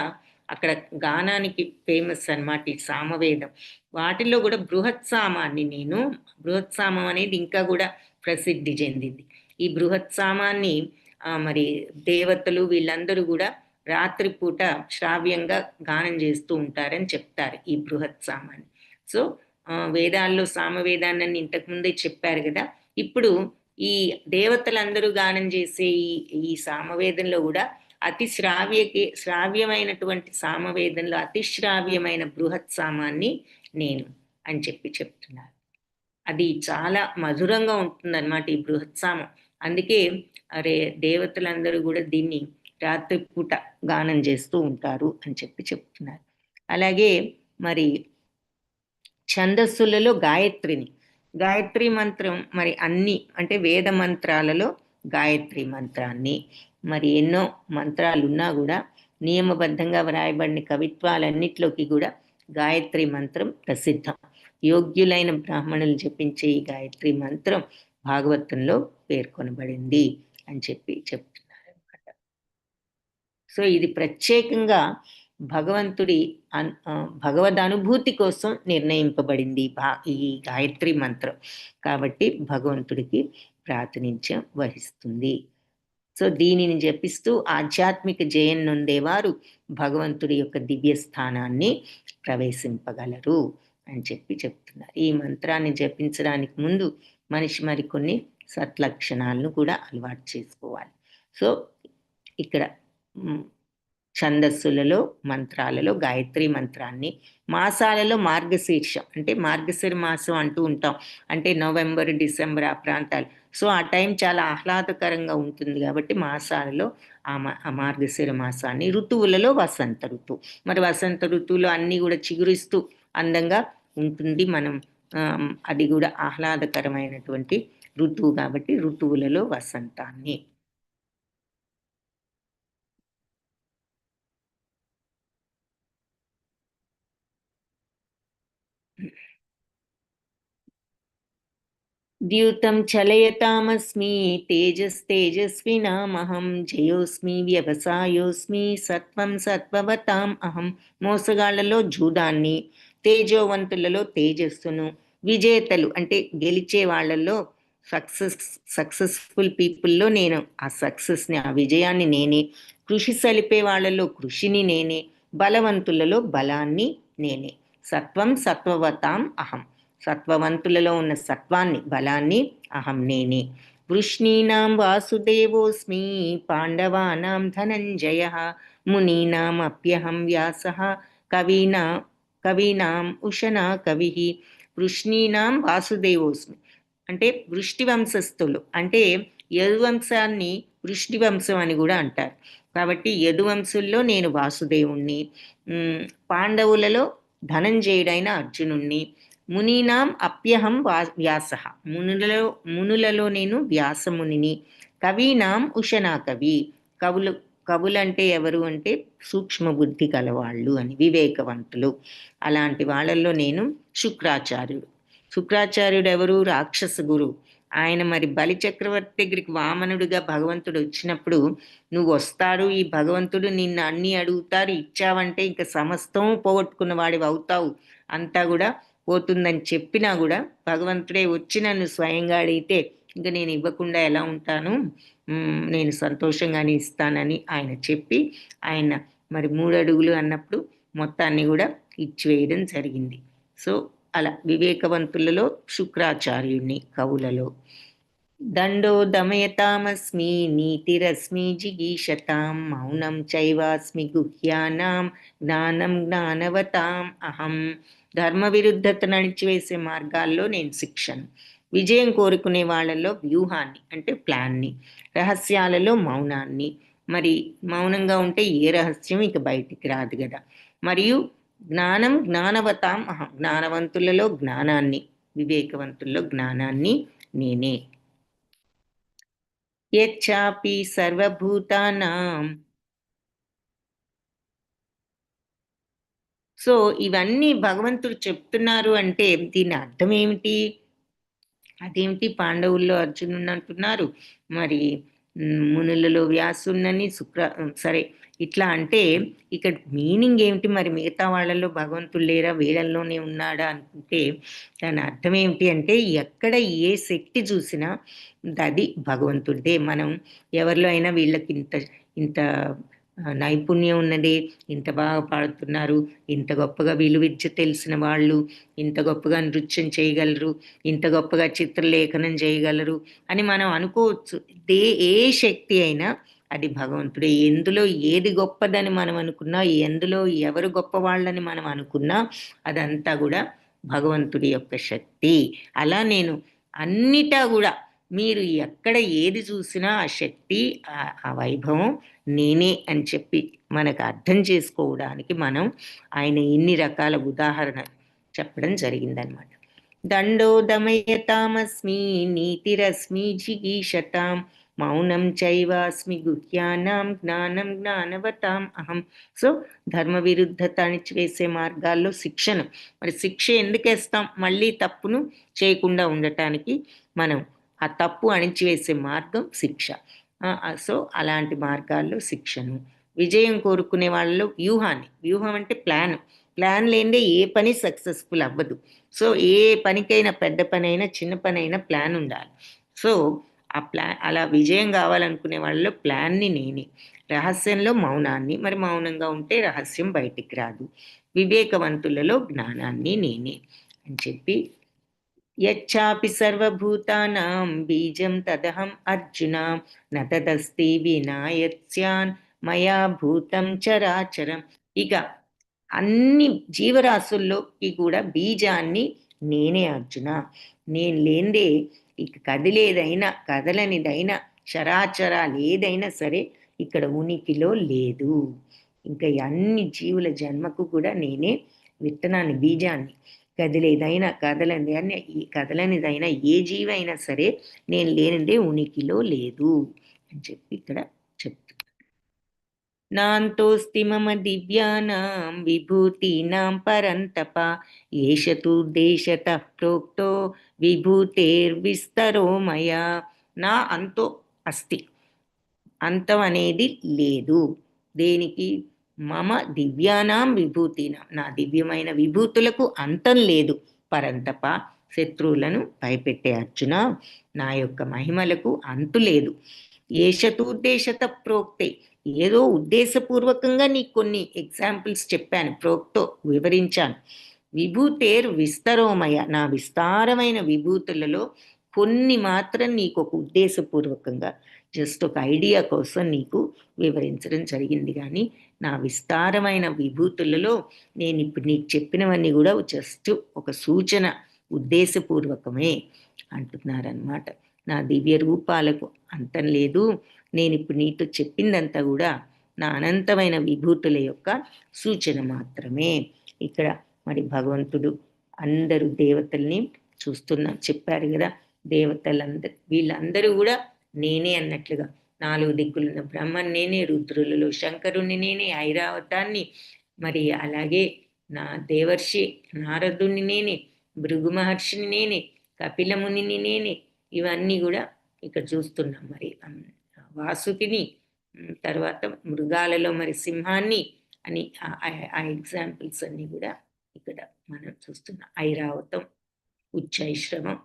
అక్కడ గానానికి ఫేమస్ అన్నమాట ఈ సామవేదం. వాటిల్లో కూడా బృహత్ సామాన్ని నేను, బృహత్ సామం అనేది ఇంకా కూడా ప్రసిద్ధి చెందింది. ఈ బృహత్ సామాన్ని మరి దేవతలు వీళ్ళందరూ కూడా రాత్రిపూట శ్రావ్యంగా గానం చేస్తూ ఉంటారని చెప్తారు ఈ బృహత్ సామాన్ని. సో వేదాల్లో సామవేదాన్ని ఇంతకుముందే చెప్పారు కదా. ఇప్పుడు ఈ దేవతలందరూ గానం చేసే ఈ సామవేదంలో కూడా అతి శ్రావ్యమైనటువంటి సామవేదంలో అతి శ్రావ్యమైన బృహత్ సామాన్ని నేను అని చెప్తున్నారు. అది చాలా మధురంగా ఉంటుందన్నమాట ఈ బృహత్ సామం. అందుకే దేవతలందరూ కూడా దీన్ని రాత్రిపూట గానం చేస్తూ ఉంటారు అని చెప్తున్నారు. అలాగే మరి ఛందస్సులలో గాయత్రి మంత్రం మరి అన్ని అంటే వేద మంత్రాలలో గాయత్రి మంత్రాన్ని, మరి ఎన్నో మంత్రాలు ఉన్నా కూడా నియమబద్ధంగా వ్రాయబడిన కవిత్వాలన్నిట్లోకి కూడా గాయత్రి మంత్రం ప్రసిద్ధం. యోగ్యులైన బ్రాహ్మణులు జపించే ఈ గాయత్రి మంత్రం భాగవతంలో పేర్కొనబడింది అని చెప్తున్నారు అనమాట. సో ఇది ప్రత్యేకంగా భగవద్ అనుభూతి కోసం నిర్ణయింపబడింది ఈ గాయత్రి మంత్రం. కాబట్టి భగవంతుడికి ప్రాతినిధ్యం వహిస్తుంది. సో దీనిని జపిస్తూ ఆధ్యాత్మిక జయం నొందేవారు భగవంతుడి యొక్క దివ్య స్థానాన్ని ప్రవేశింపగలరు అని చెప్తున్నారు. ఈ మంత్రాన్ని జపించడానికి ముందు మనిషి మరికొన్ని సత్లక్షణాలను కూడా అలవాటు చేసుకోవాలి. సో ఇక్కడ ఛందస్సులలో మంత్రాలలో గాయత్రి మంత్రాన్ని, మాసాలలో మార్గశీర్షం అంటే మార్గశిర మాసం అంటూ ఉంటాం. అంటే నవంబర్, డిసెంబర్ ఆ ప్రాంతాలు. సో ఆ టైం చాలా ఆహ్లాదకరంగా ఉంటుంది కాబట్టి మాసాలలో ఆ మార్గశిర మాసాన్ని, ఋతువులలో వసంత ఋతువు. మరి వసంత ఋతువులో అన్నీ కూడా చిగురిస్తూ అందంగా ఉంటుంది. మనం అది కూడా ఆహ్లాదకరమైనటువంటి ఋతువు కాబట్టి ఋతువులలో వసంతాన్ని. ద్యూతం చలయతామస్మి తేజస్తేజస్వినామహం జయోస్మి వ్యవసాయోస్మి సత్వం సత్వవతాం అహం. మోసగాళ్లలో జూదాన్ని, తేజోవంతులలో తేజస్సును, విజేతలు అంటే గెలిచే వాళ్ళల్లో సక్సెస్ఫుల్ పీపుల్లో నేను ఆ సక్సెస్ని, ఆ విజయాన్ని నేనే. కృషి సలిపే వాళ్ళలో కృషిని నేనే, బలవంతులలో బలాన్ని నేనే. సత్వం సత్వవతాం అహం, సత్వవంతులలో ఉన్న సత్వాన్ని, బలాన్ని అహం నేనే. వృష్ణీనాం వాసుదేవోస్మి పాండవానాం ధనంజయ మునీనాం అప్యహం వ్యాస కవీనాం ఉషనా కవి. వృష్ణీనాం వాసుదేవోస్మి అంటే వృష్టి వంశస్థులు, అంటే యదువంశాన్ని వృష్టి వంశం అని కూడా అంటారు. కాబట్టి యదువంశుల్లో నేను వాసుదేవుణ్ణి, పాండవులలో ధనంజయుడైన అర్జునుణ్ణి, మునీనాం అప్యహం వ్యాస మునులలో నేను వ్యాసమునిని, కవీనాం ఉషనా కవి కవులంటే ఎవరు అంటే సూక్ష్మ బుద్ధి కలవాళ్ళు అని, వివేకవంతులు. అలాంటి వాళ్ళల్లో నేను శుక్రాచార్యుడు ఎవరు? రాక్షస గురువు. ఆయన మరి బలి చక్రవర్తి దగ్గరికి వామనుడిగా భగవంతుడు వచ్చినప్పుడు, నువ్వు వస్తారు, ఈ భగవంతుడు నిన్ను అన్ని అడుగుతారు, ఇచ్చావంటే ఇంకా సమస్తం పోగొట్టుకున్న వాడివి అవుతావు, అంతా కూడా పోతుందని చెప్పినా కూడా భగవంతుడే వచ్చి నన్ను స్వయంగా అడిగితే ఇంకా నేను ఇవ్వకుండా ఎలా ఉంటాను, నేను సంతోషంగానే ఇస్తానని ఆయన చెప్పి, ఆయన మరి 3 అడుగులు అన్నప్పుడు మొత్తాన్ని కూడా ఇచ్చివేయడం జరిగింది. సో అలా వివేకవంతులలో శుక్రాచార్యుణ్ణి, కవులలో. దండో దమయతామస్మి నీతిరస్మి జిగీషతాం మౌనం చైవాస్మి గుహ్యానాం జ్ఞానం జ్ఞానవతాం అహం. ధర్మ విరుద్ధతను అణిచివేసే మార్గాల్లో నేను శిక్షను, విజయం కోరుకునే వాళ్ళలో వ్యూహాన్ని అంటే ప్లాన్ని, రహస్యాలలో మౌనాన్ని, మరి మౌనంగా ఉంటే ఏ రహస్యం ఇక బయటికి రాదు కదా, మరియు జ్ఞానం జ్ఞానవతాం అహం, జ్ఞానవంతులలో జ్ఞానాన్ని, వివేకవంతుల్లో జ్ఞానాన్ని నేనే. యచ్చాపి సర్వభూతానాం. సో ఇవన్నీ భగవంతుడు చెప్తున్నారు అంటే దీని అర్థం ఏమిటి? అదేమిటి పాండవుల్లో అర్జునుడు అంటున్నారు, మరి మునులలో వ్యాసున్నని సరే ఇట్లా అంటే ఇక్కడ మీనింగ్ ఏమిటి? మరి మిగతా వాళ్ళలో భగవంతుడు లేరా, వీళ్ళల్లోనే ఉన్నాడా అనుకుంటే దాని అర్థం ఏమిటి అంటే ఎక్కడ ఏ శక్తి చూసినా అది భగవంతుడిదే. మనం ఎవరిలో అయినా వీళ్ళకి ఇంత ఇంత నైపుణ్యం ఉన్నది, ఇంత బాగా పాడుతున్నారు, ఇంత గొప్పగా విలువిద్య తెలిసిన వాళ్ళు, ఇంత గొప్పగా నృత్యం చేయగలరు, ఇంత గొప్పగా చిత్రలేఖనం చేయగలరు అని మనం అనుకోవచ్చు. ఏ శక్తి అయినా అది భగవంతుడే. ఎందులో ఏది గొప్పదని మనం అనుకున్నా, ఎందులో ఎవరు గొప్పవాళ్ళని మనం అనుకున్నా అదంతా కూడా భగవంతుడి యొక్క శక్తి. అలా నేను అన్నిటా కూడా మీరు ఎక్కడ ఏది చూసినా ఆ శక్తి, ఆ వైభవం నేనే అని చెప్పి మనకు అర్థం చేసుకోవడానికి మనం ఆయన ఇన్ని రకాల ఉదాహరణ చెప్పడం జరిగిందనమాట. దండో దమయతామస్మి నీతిరస్మి జిగీషతాం మౌనం చైవాస్మి గుహ్యానాం జ్ఞానం జ్ఞానవతాం అహం. సో ధర్మ విరుద్ధత అణిచివేసే మార్గాల్లో శిక్షను, మరి శిక్ష ఎందుకు వేస్తాం? మళ్ళీ తప్పును చేయకుండా ఉండటానికి మనం ఆ తప్పు అణిచివేసే మార్గం శిక్ష. సో అలాంటి మార్గాల్లో శిక్షను, విజయం కోరుకునే వాళ్ళలో వ్యూహాన్ని, వ్యూహం అంటే ప్లాన్ లేనిదే ఏ పని సక్సెస్ఫుల్ అవ్వదు. సో ఏ పనికైనా, పెద్ద పని అయినా చిన్న పని అయినా ప్లాన్ ఉండాలి. సో ఆ ప్లాన్, అలా విజయం కావాలనుకునే వాళ్ళలో ప్లాన్ని నేనే. రహస్యంలో మౌనాన్ని, మరి మౌనంగా ఉంటే రహస్యం బయటికి రాదు. వివేకవంతులలో జ్ఞానాన్ని నేనే అని చెప్పి యచ్చాపి సర్వభూతానాం బీజం తదహం అర్జున న తదస్తి వినాయత్స్యాన్ మయా భూతం చరాచరం. ఇక అన్ని జీవరాశుల్లోకి కూడా బీజాన్ని నేనే అర్జున. నేను లేందే ఇక కదిలేదైనా కదలనిదైనా చరాచరాలు ఏదైనా సరే ఇక్కడ ఉనికిలో లేదు. ఇంకా అన్ని జీవుల జన్మకు కూడా నేనే విత్తనాన్ని, బీజాన్ని. కదిలేదైనా కదలనిదైనా ఏ జీవైనా సరే నేను లేనిదే ఉనికిలో లేదు అని చెప్పి ఇక్కడ చెప్తుంది. నాంతోస్తి మమ దివ్యానాం విభూతీనాం పరంతప ఏష తు దేశతః ప్రోక్తో విభూతేర్విస్తరో మయా. నా అంతో అస్తి, అంతం అనేది లేదు. దేనికి? మమ దివ్యానాం విభూతినాం, నా దివ్యమైన విభూతులకు అంతం లేదు. పరంతప, శత్రువులను భయపెట్టే అర్జున, నా యొక్క మహిమలకు అంతు లేదు. ఏషతూర్దేశత ప్రోక్తే, ఏదో ఉద్దేశపూర్వకంగా నీకు కొన్ని ఎగ్జాంపుల్స్ చెప్పాను, ప్రోక్తో వివరించాను. విభూతేర్ విస్తరోమయ, నా విస్తారమైన విభూతులలో కొన్ని మాత్రం నీకు ఒక ఉద్దేశపూర్వకంగా జస్ట్ ఒక ఐడియా కోసం నీకు వివరించడం జరిగింది. కానీ నా విస్తారమైన విభూతులలో నేను ఇప్పుడు నీకు చెప్పినవన్నీ కూడా జస్ట్ ఒక సూచన, ఉద్దేశపూర్వకమే అంటున్నారన్నమాట. నా దివ్య రూపాలకు అంతం లేదు. నేను ఇప్పుడు నీతో చెప్పిందంతా కూడా నా అనంతమైన విభూతుల యొక్క సూచన మాత్రమే. ఇక్కడ మరి భగవంతుడు అందరూ దేవతల్ని చూస్తున్నాం చెప్పారు కదా. వీళ్ళందరూ కూడా నేనే అన్నట్లుగా, నాలుగు దిక్కులున్న బ్రహ్మన్ నేనే, రుద్రులలో శంకరుణ్ణి నేనే, ఐరావతాన్ని, మరి అలాగే నా దేవర్షి నారదుని నేనే, భృగు మహర్షిని నేనే, కపిలమునిని నేనే. ఇవన్నీ కూడా ఇక్కడ చూస్తున్నాం. మరి వాసుకిని, తర్వాత మృగాలలో మరి సింహాన్ని అని ఆ ఎగ్జాంపుల్స్ అన్నీ కూడా ఇక్కడ మనం చూస్తున్నాం. ఐరావతం, ఉచ్చైశ్రవం,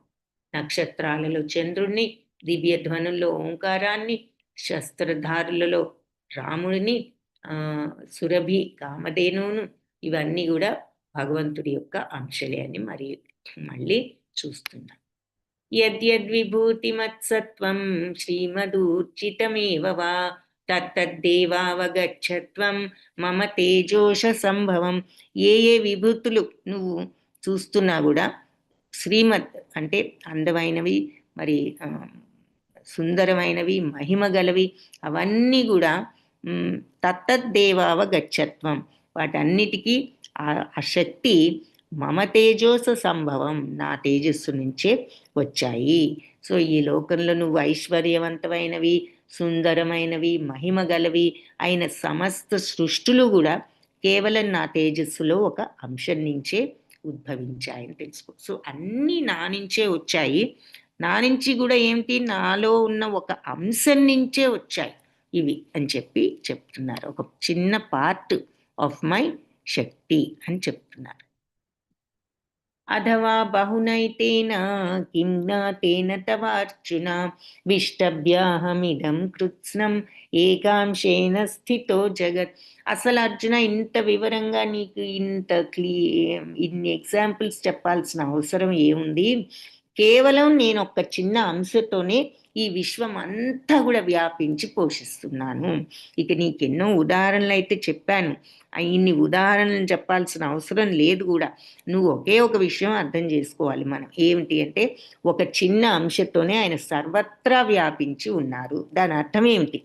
నక్షత్రాలలో చంద్రుణ్ణి, దివ్య ధ్వనుల్లో ఓంకారాన్ని, శస్త్రధారులలో రాముడిని, సురభి కామధేనువును, ఇవన్నీ కూడా భగవంతుడి యొక్క అంశలే అని మరి మళ్ళీ చూస్తున్నాం. యద్యద్విభూతిమత్సత్వం శ్రీమదూర్జితమేవ వా తత్తద్దేవావగచ్చత్వం మమ తేజోష సంభవం. ఏ విభూతులు నువ్వు చూస్తున్నా కూడా శ్రీమద్ అంటే అందమైనవి, మరి సుందరమైనవి, మహిమ గలవి, అవన్నీ కూడా తత్తద్దేవావగచ్చత్వం, వాటన్నిటికీ ఆ శక్తి మమ తేజోస సంభవం, నా తేజస్సు నుంచే వచ్చాయి. సో ఈ లోకంలో నువ్వు ఐశ్వర్యవంతమైనవి, సుందరమైనవి, మహిమ గలవి అయిన సమస్త సృష్టులు కూడా కేవలం నా తేజస్సులో ఒక అంశం నుంచే ఉద్భవించాయని తెలుసుకో. సో అన్నీ నా నుంచే వచ్చాయి. నా నుంచి కూడా ఏంటి, నాలో ఉన్న ఒక అంశం నుంచే వచ్చాయి ఇవి అని చెప్పి చెప్తున్నారు. ఒక చిన్న పార్ట్ ఆఫ్ మై శక్తి అని చెప్తున్నారు. అథవా బహునైతేన కిం జ్ఞాతేన తవార్జున విష్టభ్యాహమిదం కృత్స్నం ఏకాంశేన స్థితో జగత్. అసలు అర్జున ఇంత వివరంగా నీకు ఇన్ని ఎగ్జాంపుల్స్ చెప్పాల్సిన అవసరం ఏముంది? కేవలం నేను ఒక చిన్న అంశతోనే ఈ విశ్వం అంతా కూడా వ్యాపించి పోషిస్తున్నాను. ఇక నీకెన్నో ఉదాహరణలు అయితే చెప్పాను, ఇన్ని ఉదాహరణలు చెప్పాల్సిన అవసరం లేదు కూడా. నువ్వు ఒకే ఒక విషయం అర్థం చేసుకోవాలి మనం, ఏమిటి అంటే ఒక చిన్న అంశతోనే ఆయన సర్వత్రా వ్యాపించి ఉన్నారు. దాని అర్థం ఏమిటి?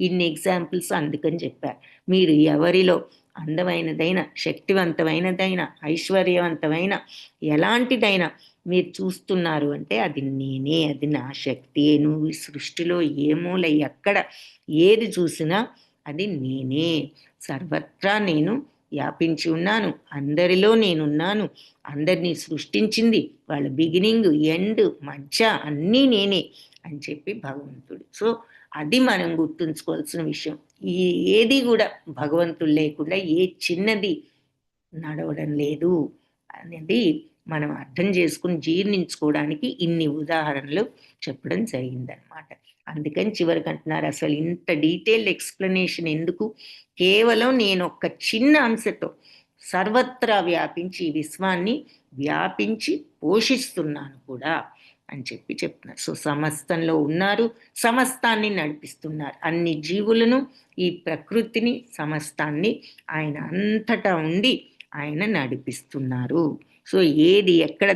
ఇన్ని ఎగ్జాంపుల్స్ అందుకని చెప్పారు. మీరు ఎవరిలో అందమైనదైన, శక్తివంతమైనదైన, ఐశ్వర్యవంతమైన ఎలాంటిదైనా మీరు చూస్తున్నారు అంటే అది నేనే, అది నా శక్తి. నువ్వు ఈ సృష్టిలో ఏ మూల ఎక్కడ ఏది చూసినా అది నేనే. సర్వత్రా నేను వ్యాపించి ఉన్నాను, అందరిలో నేనున్నాను. అందరినీ సృష్టించింది, వాళ్ళ బిగినింగ్, ఎండ్, మధ్య అన్నీ నేనే అని చెప్పి భగవంతుడు. సో అది మనం గుర్తుంచుకోవాల్సిన విషయం. ఏది కూడా భగవంతుడు లేకుండా ఏ చిన్నది నడవడం లేదు అనేది మనం అర్థం చేసుకుని జీర్ణించుకోవడానికి ఇన్ని ఉదాహరణలు చెప్పడం జరిగిందనమాట. అందుకని చివరికి అంటున్నారు, అసలు ఇంత డీటెయిల్డ్ ఎక్స్ప్లెనేషన్ ఎందుకు? కేవలం నేను ఒక చిన్న అంశతో సర్వత్రా వ్యాపించి ఈ విశ్వాన్ని వ్యాపించి పోషిస్తున్నాను కూడా అని చెప్పి చెప్తున్నారు. సో సమస్తంలో ఉన్నారు, సమస్తాన్ని నడిపిస్తున్నారు. అన్ని జీవులను, ఈ ప్రకృతిని, సమస్తాన్ని ఆయన అంతటా ఉండి ఆయన నడిపిస్తున్నారు. సో ఏది ఎక్కడ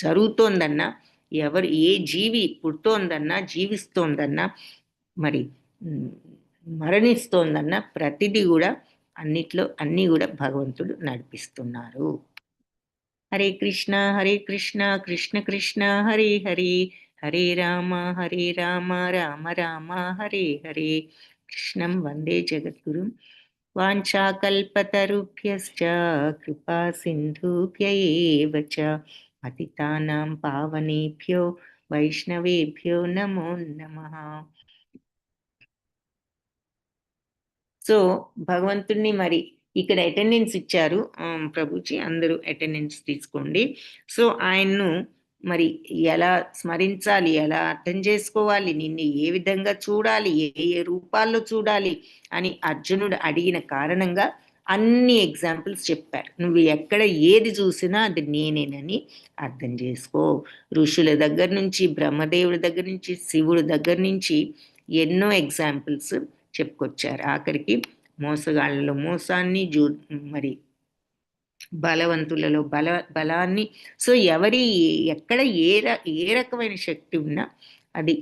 జరుగుతోందన్నా, ఎవరు ఏ జీవి పుడుతోందన్నా, జీవిస్తోందన్నా, మరి మరణిస్తోందన్నా ప్రతిదీ కూడా అన్నిట్లో అన్నీ కూడా భగవంతుడు నడిపిస్తున్నారు. హరే కృష్ణ కృష్ణ కృష్ణ హరే హరే, హరే రామ రామ రామ హరే హరే. కృష్ణం వందే జగద్గురుం. వాంఛాకల్పతరుభ్యశ్చ కృపా సింధుభ్య ఏవ చ పతితానాం పావనేభ్యో వైష్ణవేభ్యో నమో నమః. సో భగవంతుణ్ణి మరి ఇక్కడ అటెండెన్స్ ఇచ్చారు ప్రభుజీ, అందరూ అటెండెన్స్ తీసుకోండి. సో ఆయన్ను మరి ఎలా స్మరించాలి, ఎలా అర్థం చేసుకోవాలి, నిన్ను ఏ విధంగా చూడాలి, ఏ ఏ రూపాల్లో చూడాలి అని అర్జునుడు అడిగిన కారణంగా అన్ని ఎగ్జాంపుల్స్ చెప్పారు. నువ్వు ఎక్కడ ఏది చూసినా అది నేనేనని అర్థం చేసుకో. ఋషుల దగ్గర నుంచి, బ్రహ్మదేవుడి దగ్గర నుంచి, శివుడి దగ్గర నుంచి ఎన్నో ఎగ్జాంపుల్స్ చెప్పుకొచ్చారు. ఆఖరికి మోసగాళ్ళలో మోసాన్ని, మరి బలవంతులలో బలాన్ని. సో ఎవరి ఎక్కడ ఏ రకమైన శక్తి ఉన్నా అది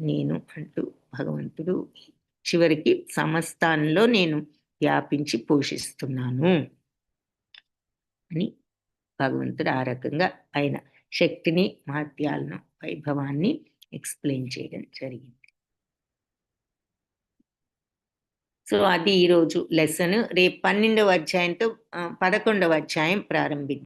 నేను అంటూ భగవంతుడు చివరికి సమస్తాల్లో నేను వ్యాపించి పోషిస్తున్నాను అని భగవంతుడు ఆ రకంగా ఆయన శక్తిని, మహత్యాలను, వైభవాన్ని ఎక్స్ప్లెయిన్ చేయడం జరిగింది. సో అది ఈరోజు లెసన్. రేపు 12వ అధ్యాయంతో 11వ అధ్యాయం ప్రారంభిద్దాం.